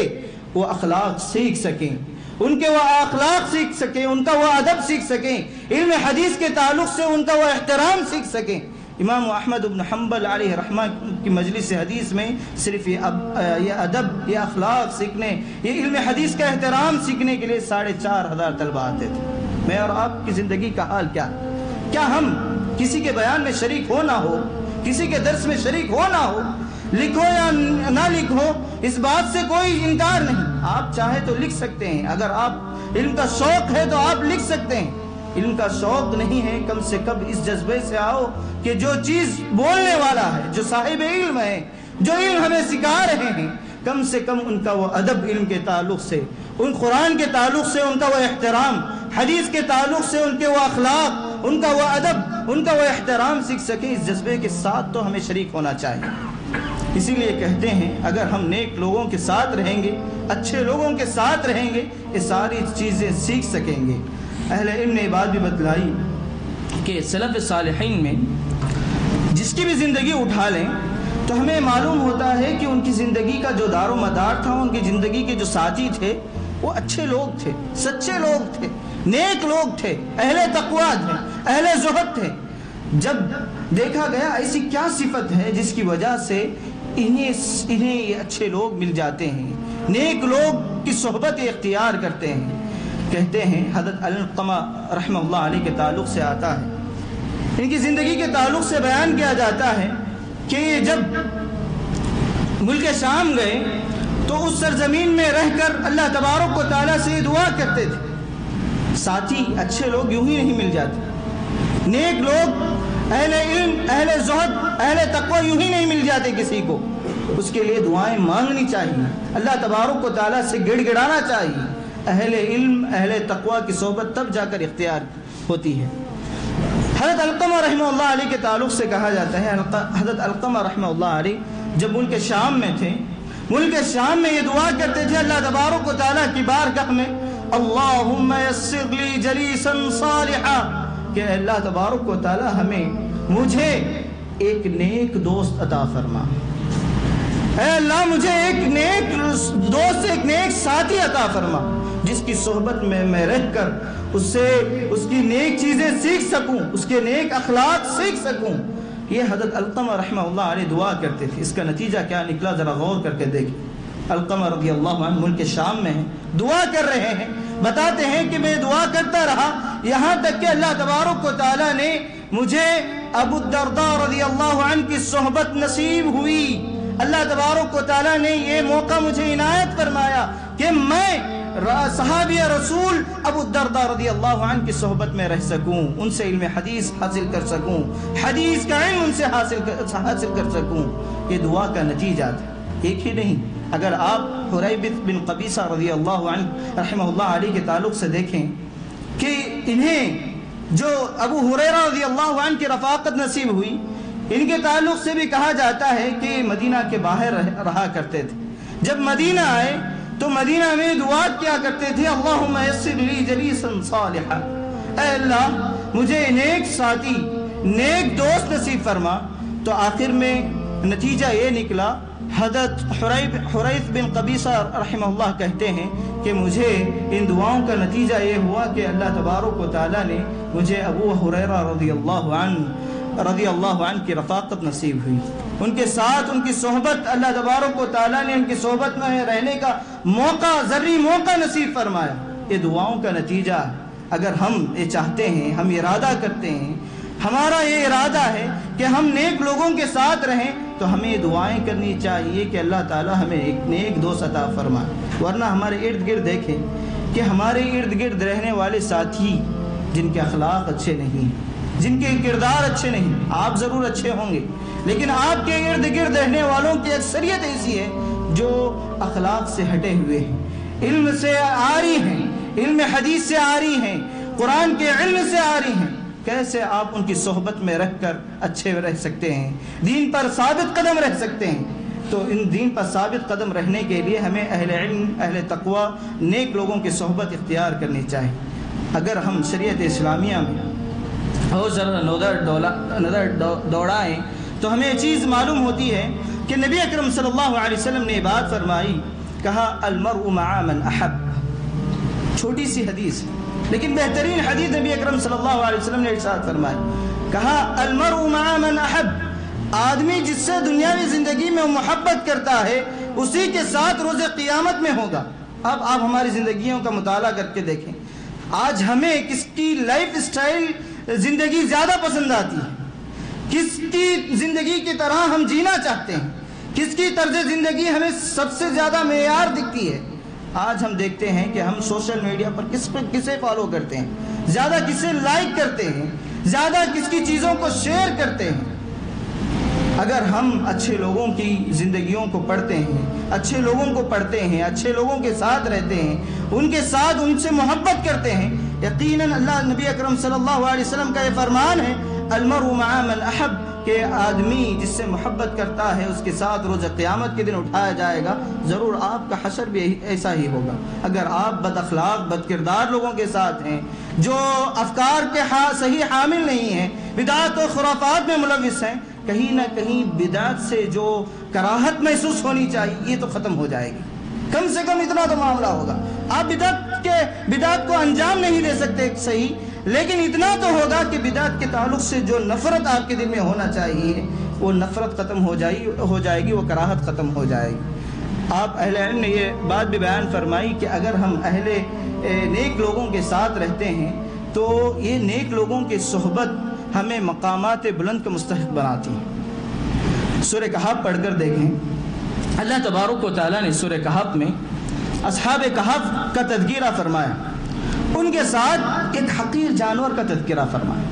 وہ اخلاق سیکھ سکیں، ان کے وہ اخلاق سیکھ سکیں، ان کا وہ ادب سیکھ سکیں، علم حدیث کے تعلق سے ان کا وہ احترام سیکھ سکیں۔ امام احمد بن حنبل علیہ رحمہ کی مجلس حدیث میں صرف یہ ادب، یہ اخلاق سیکھنے، یہ علم حدیث کا احترام سیکھنے کے لیے 4500 طلبہ آتے تھے۔ میں اور آپ کی زندگی کا حال کیا؟ کیا ہم کسی کے بیان میں شریک ہو نہ ہو، کسی کے درس میں شریک ہو نہ ہو، لکھو یا نہ لکھو، اس بات سے کوئی انکار نہیں، آپ چاہے تو لکھ سکتے ہیں، اگر آپ علم کا شوق ہے تو آپ لکھ سکتے ہیں، علم کا شوق نہیں ہے کم سے کم اس جذبے سے آؤ کہ جو چیز بولنے والا ہے، جو صاحب علم ہے، جو علم ہمیں سکھا رہے ہیں، کم سے کم ان کا وہ ادب علم کے تعلق سے، ان قرآن کے تعلق سے ان کا وہ احترام، حدیث کے تعلق سے ان کے وہ اخلاق، ان کا وہ ادب، ان کا وہ احترام سیکھ سکیں، اس جذبے کے ساتھ تو ہمیں شریک ہونا چاہیے۔ اسی لیے کہتے ہیں اگر ہم نیک لوگوں کے ساتھ رہیں گے، اچھے لوگوں کے ساتھ رہیں گے، یہ ساری چیزیں سیکھ سکیں گے۔ اہل علم نے یہ بات بھی بتلائی کہ سلف صالحین میں جس کی بھی زندگی اٹھا لیں تو ہمیں معلوم ہوتا ہے کہ ان کی زندگی کا جو دار و مدار تھا، ان کی زندگی کے جو ساتھی تھے وہ اچھے لوگ تھے، سچے لوگ تھے، نیک لوگ تھے، اہل تقویٰ تھے، اہل زہد تھے۔ جب دیکھا گیا ایسی کیا صفت ہے جس کی وجہ سے انہیں یہ اچھے لوگ مل جاتے ہیں، نیک لوگ کی صحبت اختیار کرتے ہیں، کہتے ہیں حضرت علقمہ رحمہ اللہ علیہ کے تعلق سے آتا ہے، ان کی زندگی کے تعلق سے بیان کیا جاتا ہے کہ یہ جب ملک شام گئے تو اس سرزمین میں رہ کر اللہ تبارک و تعالیٰ سے دعا کرتے تھے۔ ساتھی اچھے لوگ یوں ہی نہیں مل جاتے، نیک لوگ، اہل علم، اہل زہد، اہل تقوی یوں ہی نہیں مل جاتے کسی کو، اس کے لیے دعائیں مانگنی چاہیے، اللہ تبارک و تعالیٰ سے گڑ گڑانا چاہیے۔ اہل علم، اہل تقوی کی صحبت تب جا کر اختیار ہوتی ہے۔ حضرت علقمہ رحمہ اللہ علیہ کے تعلق سے کہا جاتا ہے حضرت علقمہ رحمہ اللہ علیہ جب ملک شام میں تھے، ملک شام میں یہ دعا کرتے تھے اللہ تبارک و تعالیٰ کی بارگاہ میں، اللہم یسر لی جلیسا صالحا، کہ اللہ تبارک و تعالیٰ مجھے ایک نیک دوست عطا فرما، اے اللہ مجھے ایک نیک دوست، ایک نیک ساتھی عطا فرما جس کی صحبت میں میں رہ کر اس کی نیک چیزیں سیکھ سکوں، اس کے نیک اخلاق سیکھ سکوں۔ یہ حضرت علقمہ رحمہ اللہ علیہ دعا کرتے تھے۔ اس کا نتیجہ کیا نکلا ذرا غور کر کے دیکھیں۔ القمہ رضی اللہ عنہ ملک شام میں ہیں، دعا کر رہے ہیں، بتاتے ہیں کہ میں دعا کرتا رہا یہاں تک کہ اللہ تبارک و تعالیٰ نے مجھے ابو الدرداء رضی اللہ عنہ کی صحبت نصیب ہوئی۔ اللہ تبارک و تعالیٰ نے یہ موقع مجھے عنایت فرمایا کہ میں صحابی رسول ابو الدرداء رضی اللہ عنہ کی صحبت میں رہ سکوں، ان سے علم حدیث حاصل کر سکوں، حدیث کا علم ان سے حاصل کر سکوں۔ یہ دعا کا نتیجہ تھا۔ ایک ہی نہیں، اگر آپ حریبۃ بن قبیصہ رضی اللہ عنہ رحمہ اللہ علیہ کے تعلق سے دیکھیں کہ انہیں جو ابو ہریرہ رضی اللہ عنہ کی رفاقت نصیب ہوئی، ان کے تعلق سے بھی کہا جاتا ہے کہ مدینہ کے باہر رہا کرتے تھے۔ جب مدینہ آئے تو مدینہ میں دعا کیا کرتے تھے، اللہم یسر لی جلیسا صالحا، اے اللہ مجھے نیک ساتھی، نیک دوست نصیب فرما۔ تو آخر میں نتیجہ یہ نکلا، حضرت حریث بن قبیصہ رحمہ اللہ کہتے ہیں کہ مجھے ان دعاؤں کا نتیجہ یہ ہوا کہ اللہ تبارک و تعالیٰ نے مجھے ابو ہریرہ رضی اللہ عنہ کی رفاقت نصیب ہوئی، ان کے ساتھ ان کی صحبت، اللہ تبارک و تعالیٰ نے ان کی صحبت میں رہنے کا موقع، ذری موقع نصیب فرمایا۔ یہ دعاؤں کا نتیجہ ہے۔ اگر ہم یہ چاہتے ہیں، ہم ارادہ کرتے ہیں، ہمارا یہ ارادہ ہے کہ ہم نیک لوگوں کے ساتھ رہیں، تو ہمیں دعائیں کرنی چاہیے کہ اللہ تعالیٰ ہمیں ایک نیک دوست عطا فرمائے۔ ورنہ ہمارے ارد گرد دیکھیں کہ ہمارے ارد گرد رہنے والے ساتھی جن کے اخلاق اچھے نہیں، جن کے کردار اچھے نہیں، آپ ضرور اچھے ہوں گے، لیکن آپ کے ارد گرد رہنے والوں کی اکثریت ایسی ہے جو اخلاق سے ہٹے ہوئے ہیں، علم سے عاری ہیں، علم حدیث سے عاری ہیں، قرآن کے علم سے عاری ہیں۔ کیسے آپ ان کی صحبت میں رہ کر اچھے رہ سکتے ہیں، دین پر ثابت قدم رہ سکتے ہیں؟ تو ان دین پر ثابت قدم رہنے کے لیے ہمیں اہل علم، اہل تقوی، نیک لوگوں کی صحبت اختیار کرنی چاہیے۔ اگر ہم شریعت اسلامیہ میں بہت ذرا نظر دوڑائیں تو ہمیں یہ چیز معلوم ہوتی ہے کہ نبی اکرم صلی اللہ علیہ وسلم نے بات فرمائی، کہا المرء مع من احب۔ چھوٹی سی حدیث لیکن بہترین حدیث نبی اکرم صلی اللہ علیہ وسلم نے ارشاد فرمائی، کہا المرء مع من احب، آدمی جس سے دنیاوی زندگی میں محبت کرتا ہے اسی کے ساتھ روز قیامت میں ہوگا۔ اب آپ ہماری زندگیوں کا مطالعہ کر کے دیکھیں، آج ہمیں کس کی لائف سٹائل زندگی زیادہ پسند آتی ہے، کس کی زندگی کی طرح ہم جینا چاہتے ہیں، کس کی طرز زندگی ہمیں سب سے زیادہ معیار دکھتی ہے۔ آج ہم دیکھتے ہیں کہ ہم سوشل میڈیا پر کسے فالو کرتے ہیں، زیادہ کسے لائک کرتے ہیں، زیادہ کس کی چیزوں کو شیئر کرتے ہیں۔ اگر ہم اچھے لوگوں کی زندگیوں کو پڑھتے ہیں، اچھے لوگوں کو پڑھتے ہیں، اچھے لوگوں کے ساتھ رہتے ہیں، ان کے ساتھ ان سے محبت کرتے ہیں، یقیناً اللہ نبی اکرم صلی اللہ علیہ وسلم کا یہ فرمان ہے المرء مع من احب، کہ آدمی جس سے محبت کرتا ہے اس کے ساتھ روز قیامت کے دن اٹھایا جائے گا۔ ضرور آپ کا حشر بھی ایسا ہی ہوگا۔ اگر آپ بد اخلاق، بد کردار لوگوں کے ساتھ ہیں، جو افکار کے صحیح حامل نہیں ہیں، بدعات و خرافات میں ملوث ہیں، کہیں نہ کہیں بدعت سے جو کراہت محسوس ہونی چاہیے یہ تو ختم ہو جائے گی۔ کم سے کم اتنا تو معاملہ ہوگا۔ آپ بدعت کو انجام نہیں دے سکتے صحیح، لیکن اتنا تو ہوگا کہ بدعت کے تعلق سے جو نفرت آپ کے دل میں ہونا چاہیے وہ نفرت ختم ہو جائے گی، وہ کراہت ختم ہو جائے گی۔ آپ اہل علم نے یہ بات بھی بیان فرمائی کہ اگر ہم اہل نیک لوگوں کے ساتھ رہتے ہیں تو یہ نیک لوگوں کی صحبت ہمیں مقامات بلند کا مستحق بناتی ہے۔ سورہ کہف پڑھ کر دیکھیں، اللہ تبارک و تعالیٰ نے سورہ کہف میں اصحاب کہف کا تذکرہ فرمایا، ان کے ساتھ ایک حقیر جانور کا تذکرہ فرمایا۔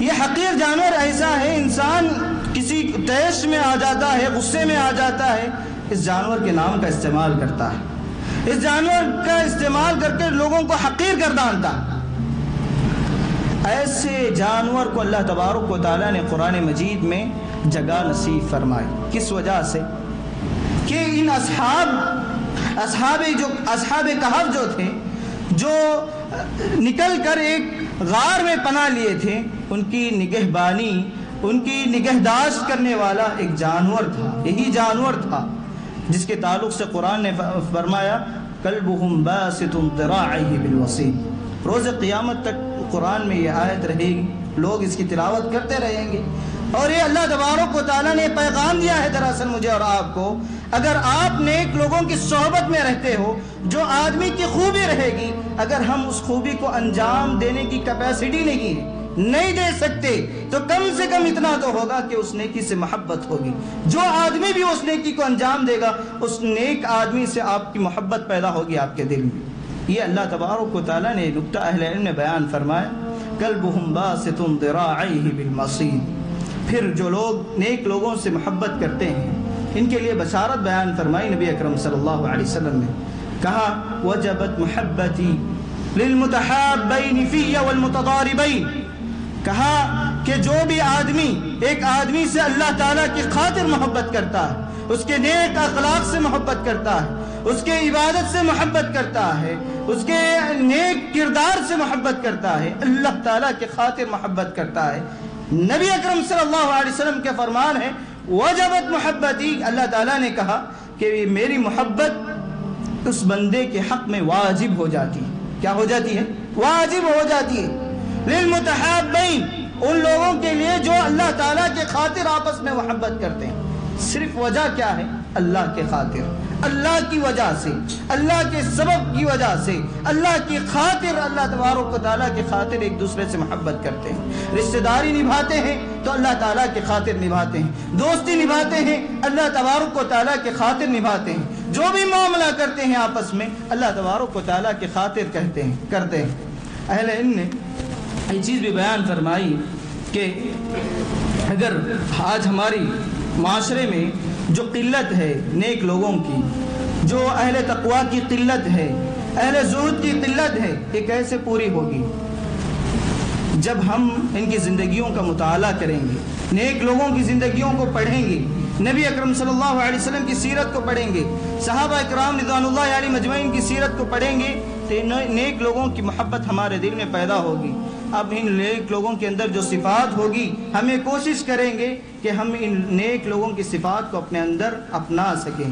یہ حقیر جانور ایسا ہے، انسان کسی طیش میں آ جاتا ہے، غصے میں آ جاتا ہے، اس جانور کے نام کا استعمال کرتا ہے، اس جانور کا استعمال کر کے لوگوں کو حقیر گردانتا ہے۔ ایسے جانور کو اللہ تبارک و تعالیٰ نے قرآن مجید میں جگہ نصیب فرمائی۔ کس وجہ سے؟ کہ ان اصحاب کہف جو تھے، جو نکل کر ایک غار میں پناہ لیے تھے، ان کی نگہبانی، ان کی نگہداشت کرنے والا ایک جانور تھا، یہی جانور تھا جس کے تعلق سے قرآن نے فرمایا کلبہم باسط ذراعیہ بالوصید۔ روز قیامت تک قرآن میں یہ آیت رہے گی، لوگ اس کی تلاوت کرتے رہیں گے، اور یہ اللہ تبارک و تعالیٰ نے پیغام دیا ہے دراصل مجھے اور آپ کو، اگر آپ نیک لوگوں کی صحبت میں رہتے ہو، جو آدمی کی خوبی رہے گی، اگر ہم اس خوبی کو انجام دینے کی کیپیسٹی نہیں دے سکتے تو کم سے کم اتنا تو ہوگا کہ اس نیکی سے محبت ہوگی۔ جو آدمی بھی اس نیکی کو انجام دے گا، اس نیک آدمی سے آپ کی محبت پیدا ہوگی آپ کے دل میں۔ یہ اللہ تبارک و تعالیٰ نے نکتہ اہل علم نے بیان فرمایا، قلبہم باسط ذراعیہ بالوصید۔ پھر جو لوگ نیک لوگوں سے محبت کرتے ہیں، ان کے لیے بشارت بیان فرمائی نبی اکرم صلی اللہ علیہ وسلم نے، کہا وجبت محبتی للمتحابین فی والمتضاربین، کہا کہ جو بھی آدمی ایک آدمی سے اللہ تعالیٰ کی خاطر محبت کرتا ہے، اس کے نیک اخلاق سے محبت کرتا ہے، اس کے عبادت سے محبت کرتا ہے، اس کے نیک کردار سے محبت کرتا ہے، اللہ تعالیٰ کی خاطر محبت کرتا ہے، نبی اکرم صلی اللہ علیہ وسلم کے فرمان ہے وجبت محبتی، اللہ تعالیٰ نے کہا کہ میری محبت اس بندے کے حق میں واجب ہو جاتی ہے۔ کیا ہو جاتی ہے؟ واجب ہو جاتی ہے۔ للمتحابین، ان لوگوں کے لیے جو اللہ تعالیٰ کے خاطر آپس میں محبت کرتے ہیں۔ صرف وجہ کیا ہے؟ اللہ کے خاطر، اللہ کی وجہ سے، اللہ کے سبب کی وجہ سے، اللہ کی خاطر، اللہ تبارک و تعالیٰ کی خاطر ایک دوسرے سے محبت کرتے ہیں۔ رشتہ داری نبھاتے ہیں تو اللہ تعالیٰ کی خاطر نبھاتے ہیں، دوستی نبھاتے ہیں اللہ تبارک و تعالیٰ کی خاطر نبھاتے ہیں، جو بھی معاملہ کرتے ہیں آپس میں اللہ تبارک و تعالیٰ کی خاطر کرتے ہیں۔ اہل علم نے یہ چیز بھی بیان فرمائی کہ اگر آج ہماری معاشرے میں جو قلت ہے نیک لوگوں کی، جو اہل تقوی کی قلت ہے، اہل زہد کی قلت ہے، یہ کیسے پوری ہوگی؟ جب ہم ان کی زندگیوں کا مطالعہ کریں گے، نیک لوگوں کی زندگیوں کو پڑھیں گے، نبی اکرم صلی اللہ علیہ وسلم کی سیرت کو پڑھیں گے، صحابہ اکرام رضوان اللہ علیہ مجمعین کی سیرت کو پڑھیں گے تو نیک لوگوں کی محبت ہمارے دل میں پیدا ہوگی۔ اب ان نیک لوگوں کے اندر جو صفات ہوگی، ہمیں کوشش کریں گے کہ ہم ان نیک لوگوں کی صفات کو اپنے اندر اپنا سکیں۔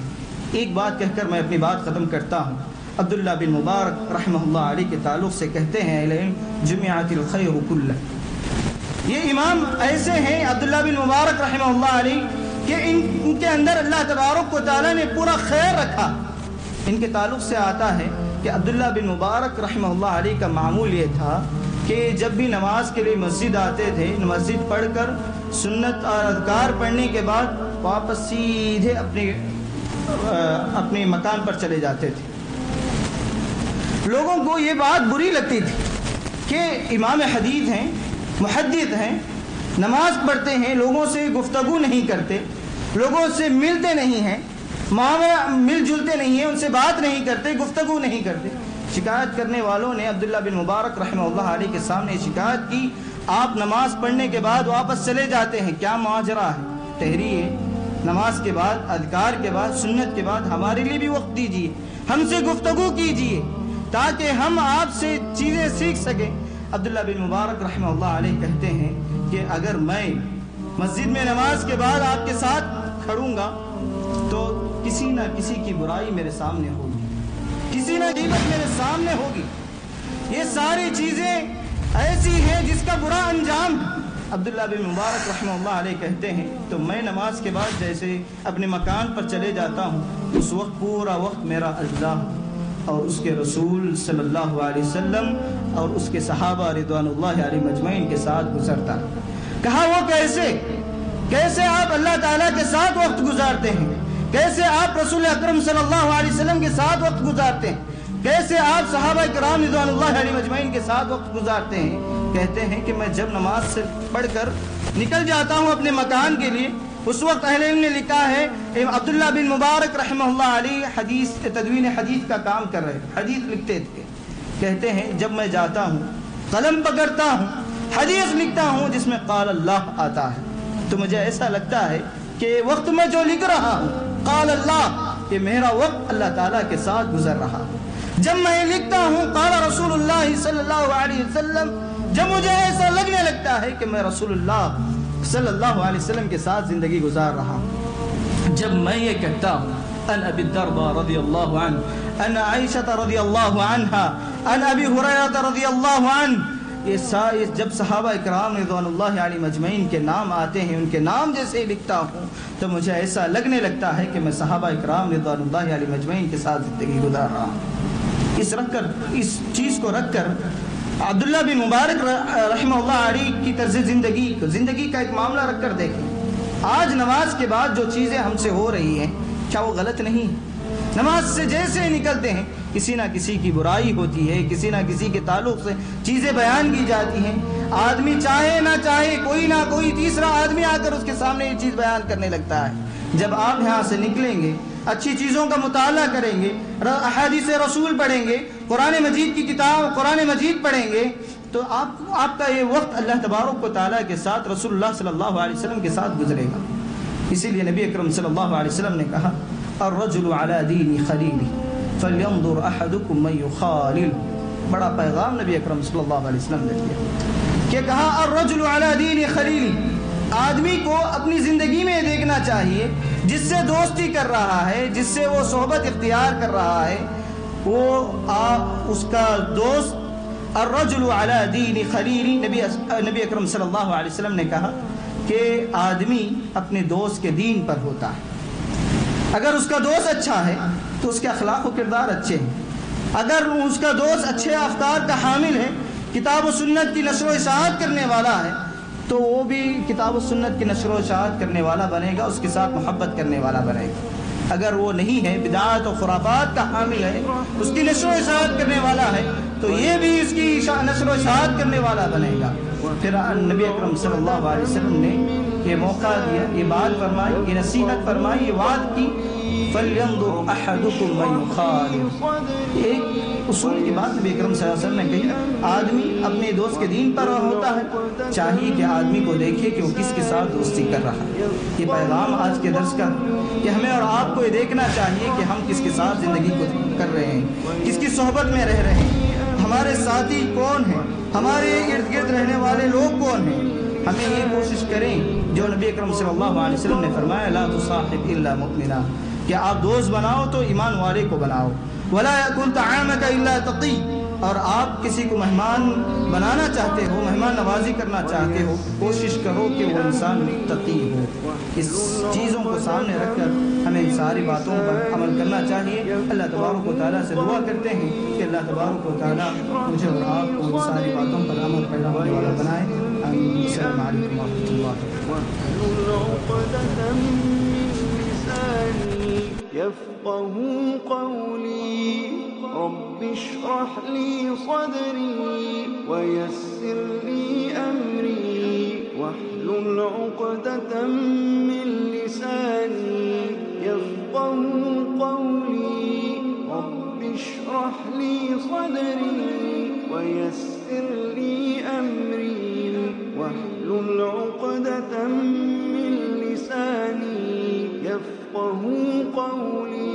ایک بات کہہ کر میں اپنی بات ختم کرتا ہوں۔ عبداللہ بن مبارک رحمہ اللہ علیہ کے تعلق سے کہتے ہیں اہل علم جمعت الخیر کلہ، یہ امام ایسے ہیں عبداللہ بن مبارک رحمہ اللہ علیہ کہ ان کے اندر اللہ تبارک و تعالیٰ نے پورا خیر رکھا۔ ان کے تعلق سے آتا ہے کہ عبداللہ بن مبارک رحمہ اللہ علیہ کا معمول یہ تھا کہ جب بھی نماز کے لیے مسجد آتے تھے، مسجد پڑھ کر سنت اور اذکار پڑھنے کے بعد واپس سیدھے اپنے مکان پر چلے جاتے تھے۔ لوگوں کو یہ بات بری لگتی تھی کہ امام حدیث ہیں، محدث ہیں، نماز پڑھتے ہیں، لوگوں سے گفتگو نہیں کرتے، لوگوں سے ملتے نہیں ہیں، معاملہ مل جلتے نہیں ہیں، ان سے بات نہیں کرتے، گفتگو نہیں کرتے۔ شکایت کرنے والوں نے عبداللہ بن مبارک رحمہ اللہ علیہ کے سامنے شکایت کی، آپ نماز پڑھنے کے بعد واپس چلے جاتے ہیں، کیا ماجرا ہے؟ ٹھہریے، نماز کے بعد، اذکار کے بعد، سنت کے بعد ہمارے لیے بھی وقت دیجیے، ہم سے گفتگو کیجیے تاکہ ہم آپ سے چیزیں سیکھ سکیں۔ عبداللہ بن مبارک رحمہ اللہ علیہ کہتے ہیں کہ اگر میں مسجد میں نماز کے بعد آپ کے ساتھ کھڑوں گا تو کسی نہ کسی کی برائی میرے سامنے ہوگی، کسی نہ غیبت میرے سامنے ہوگی، یہ ساری چیزیں ایسی ہیں جس کا برا انجام ہے۔ عبداللہ بن مبارک رحمہ اللہ علیہ کہتے ہیں تو میں نماز کے بعد جیسے اپنے مکان پر چلے جاتا ہوں، اس وقت پورا وقت میرا اللہ اور اس کے رسول صلی اللہ علیہ وسلم اور اس کے صحابہ رضوان اللہ علیہ مجمعین کے ساتھ گزرتا ہے۔ کہا وہ کیسے آپ اللہ تعالیٰ کے ساتھ وقت گزارتے ہیں، کیسے آپ رسول اکرم صلی اللہ علیہ وسلم کے ساتھ وقت گزارتے ہیں، کیسے آپ صحابہ کرام رضوان اللہ علیہ مجمعین کے ساتھ وقت گزارتے ہیں؟ کہتے ہیں کہ میں جب نماز سے پڑھ کر نکل جاتا ہوں اپنے مکان کے لیے، اس وقت اہل علم نے لکھا ہے عبداللہ بن مبارک رحمہ اللہ علیہ حدیث تدوین حدیث کا کام کر رہے، حدیث لکھتے تھے، کہتے ہیں جب میں جاتا ہوں قلم پکڑتا ہوں، حدیث لکھتا ہوں جس میں قال اللہ آتا ہے، تو مجھے ایسا لگتا ہے کہ وقت میں جو لکھ رہا ہوں قال اللہ، کہ میرا وقت اللہ تعالیٰ کے ساتھ گزر رہا۔ جب میں لکھتا ہوں قال رسول اللہ صلی اللہ علیہ وسلم، جب مجھے ایسا لگنے لگتا ہے کہ میں رسول اللہ صلی اللہ علیہ وسلم کے ساتھ زندگی گزار رہا ہوں۔ جب میں یہ کہتا ہوں ان ابی الدرداء رضی اللہ عنہ، ان عائشہ رضی اللہ عنہا، ان ابی ہریرہ رضی اللہ عنہ، جب صحابہ اکرام رضوان اللہ علیہ مجمعین کے نام آتے ہیں، ان کے نام جیسے ہی لکھتا ہوں تو مجھے ایسا لگنے لگتا ہے کہ میں صحابہ اکرام رضوان اللہ علیہ مجمعین کے ساتھ زندگی گزار رہا ہوں۔ اس چیز کو رکھ کر عبداللہ بن مبارک رحمہ اللہ علیہ کی طرز زندگی کا ایک معاملہ رکھ کر دیکھیں۔ آج نماز کے بعد جو چیزیں ہم سے ہو رہی ہیں کیا وہ غلط نہیں؟ نماز سے جیسے نکلتے ہیں کسی نہ کسی کی برائی ہوتی ہے، کسی نہ کسی کے تعلق سے چیزیں بیان کی جاتی ہیں۔ آدمی چاہے نہ چاہے کوئی نہ کوئی تیسرا آدمی آ کر اس کے سامنے یہ چیز بیان کرنے لگتا ہے۔ جب آپ یہاں سے نکلیں گے، اچھی چیزوں کا مطالعہ کریں گے، احادیث رسول پڑھیں گے، قرآن مجید کی کتاب قرآن مجید پڑھیں گے، تو آپ کا یہ وقت اللہ تبارک و تعالیٰ کے ساتھ، رسول اللہ صلی اللہ علیہ وسلم کے ساتھ گزرے گا۔ اسی لیے نبی اکرم صلی اللہ علیہ وسلم نے کہا الرجل علی دین خلیلہ فلینظر احدکم من یخالل۔ بڑا پیغام نبی اکرم صلی اللہ علیہ وسلم نے دیا کہ کہا الرجل علی دین خلیلہ، آدمی کو اپنی زندگی میں دیکھنا چاہیے جس سے دوستی کر رہا ہے، جس سے وہ صحبت اختیار کر رہا ہے، وہ اس کا دوست۔ الرجل علی دین خلیلہ، نبی اکرم صلی اللہ علیہ وسلم نے کہا کہ آدمی اپنے دوست کے دین پر ہوتا ہے۔ اگر اس کا دوست اچھا ہے تو اس کے اخلاق و کردار اچھے ہیں، اگر اس کا دوست اچھے افکار کا حامل ہے، کتاب و سنت کی نشر و اشاعت کرنے والا ہے، تو وہ بھی کتاب و سنت کی نشر و اشاعت کرنے والا بنے گا، اس کے ساتھ محبت کرنے والا بنے گا۔ اگر وہ نہیں ہے، بدعات و خرافات کا حامل ہے، اس کی نشر و اشاعت کرنے والا ہے، تو یہ بھی اس کی نشر و اشاعت کرنے والا بنے گا۔ پھر نبی اکرم صلی اللہ علیہ وسلم نے یہ موقع دیا، یہ بات فرمائی، یہ نصیحت فرمائی، یہ وعد کی فَلْيَنْظُرْ أَحَدُكُمْ مَنْ يُخَالِلُ۔ ایک اصول کی بات نبی اکرم صلی اللہ علیہ وسلم نے کہی، آدمی اپنے دوست کے دین پر ہوتا ہے، چاہیے کہ آدمی کو دیکھے کہ وہ کس کے ساتھ دوستی کر رہا ہے۔ یہ پیغام آج کے درس کا کہ ہمیں اور آپ کو یہ دیکھنا چاہیے کہ ہم کس کے ساتھ زندگی کو کر رہے ہیں، کس کی صحبت میں رہ رہے ہیں، ہمارے ساتھی کون ہیں، ہمارے ارد گرد رہنے والے لوگ کون ہیں۔ ہمیں یہ کوشش کریں جو نبی اکرم صلی اللہ علیہ وسلم نے فرمایا لا تصاحب الا مؤمنا، کہ آپ دوست بناؤ تو ایمان والے کو بناؤ، ولا یاکل طعامک الا تقی، اور آپ کسی کو مہمان بنانا چاہتے ہو، مہمان نوازی کرنا چاہتے ہو، کوشش کرو کہ وہ انسان متقی ہو۔ اس چیزوں کو سامنے رکھ کر ہمیں ان ساری باتوں پر عمل کرنا چاہیے۔ اللہ تبارک و تعالیٰ سے دعا کرتے ہیں کہ اللہ تبارک و تعالیٰ مجھے اور آپ کو ان ساری باتوں پر عمل کرنے والا بنائے۔ آمین۔ السلام علیکم ورحمۃ اللہ۔ يفقهوا قولي رب اشرح لي صدري ويسر لي أمري واحلل عقدة من لساني يفقهوا قولي رب اشرح لي صدري ويسر لي أمري واحلل عقدة من لساني يفقهوا قولي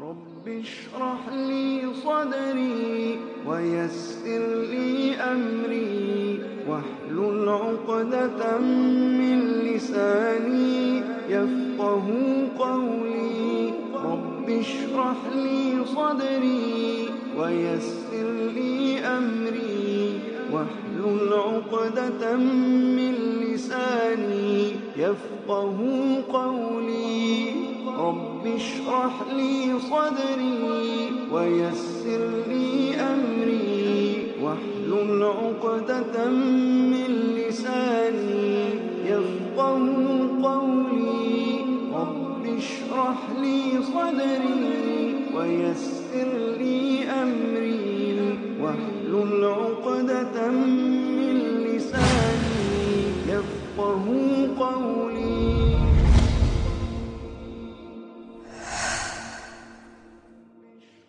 رب اشرح لي صدري ويسر لي أمري واحلل عقدة من لساني يفقهوا قولي رب اشرح لي صدري ويسر لي أمري واحلل عقدة من لساني يفقهوا قولي رب اشرح لي صدري ويسر لي أمري واحلل عقدة من لساني يفقهوا قولي رب اشرح لي صدري ويسر لي أمري واحلل عقدة من لساني يفقهوا قولي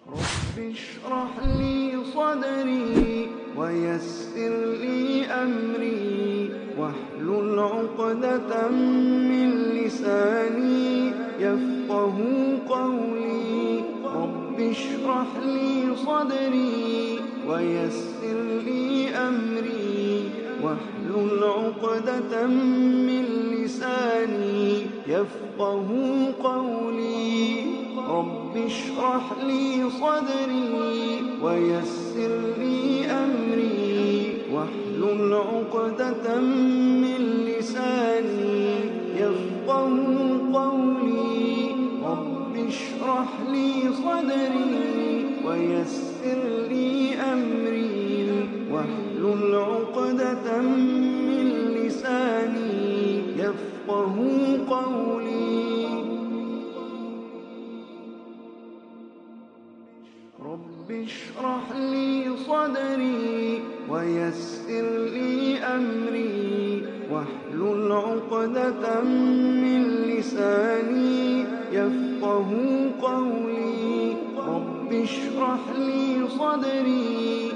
رب اشرح لي صدري ويسر لي أمري واحلل عقدة من لساني يفقهوا قولي رب اشرح لي صدري ويسر لي أمري واحلل عقدة من لساني يفقهوا قولي رب اشرح لي صدري ويسر لي أمري واحلل عقدة من لساني يفقه قولي رب اشرح لي صدري ويسر لي أمري واحلل عقدة من لساني يفقه قولي رب اشرح لي صدري ويسر لي أمري واحلل عقدة من لساني يفقه قولي رب اشرح لي صدري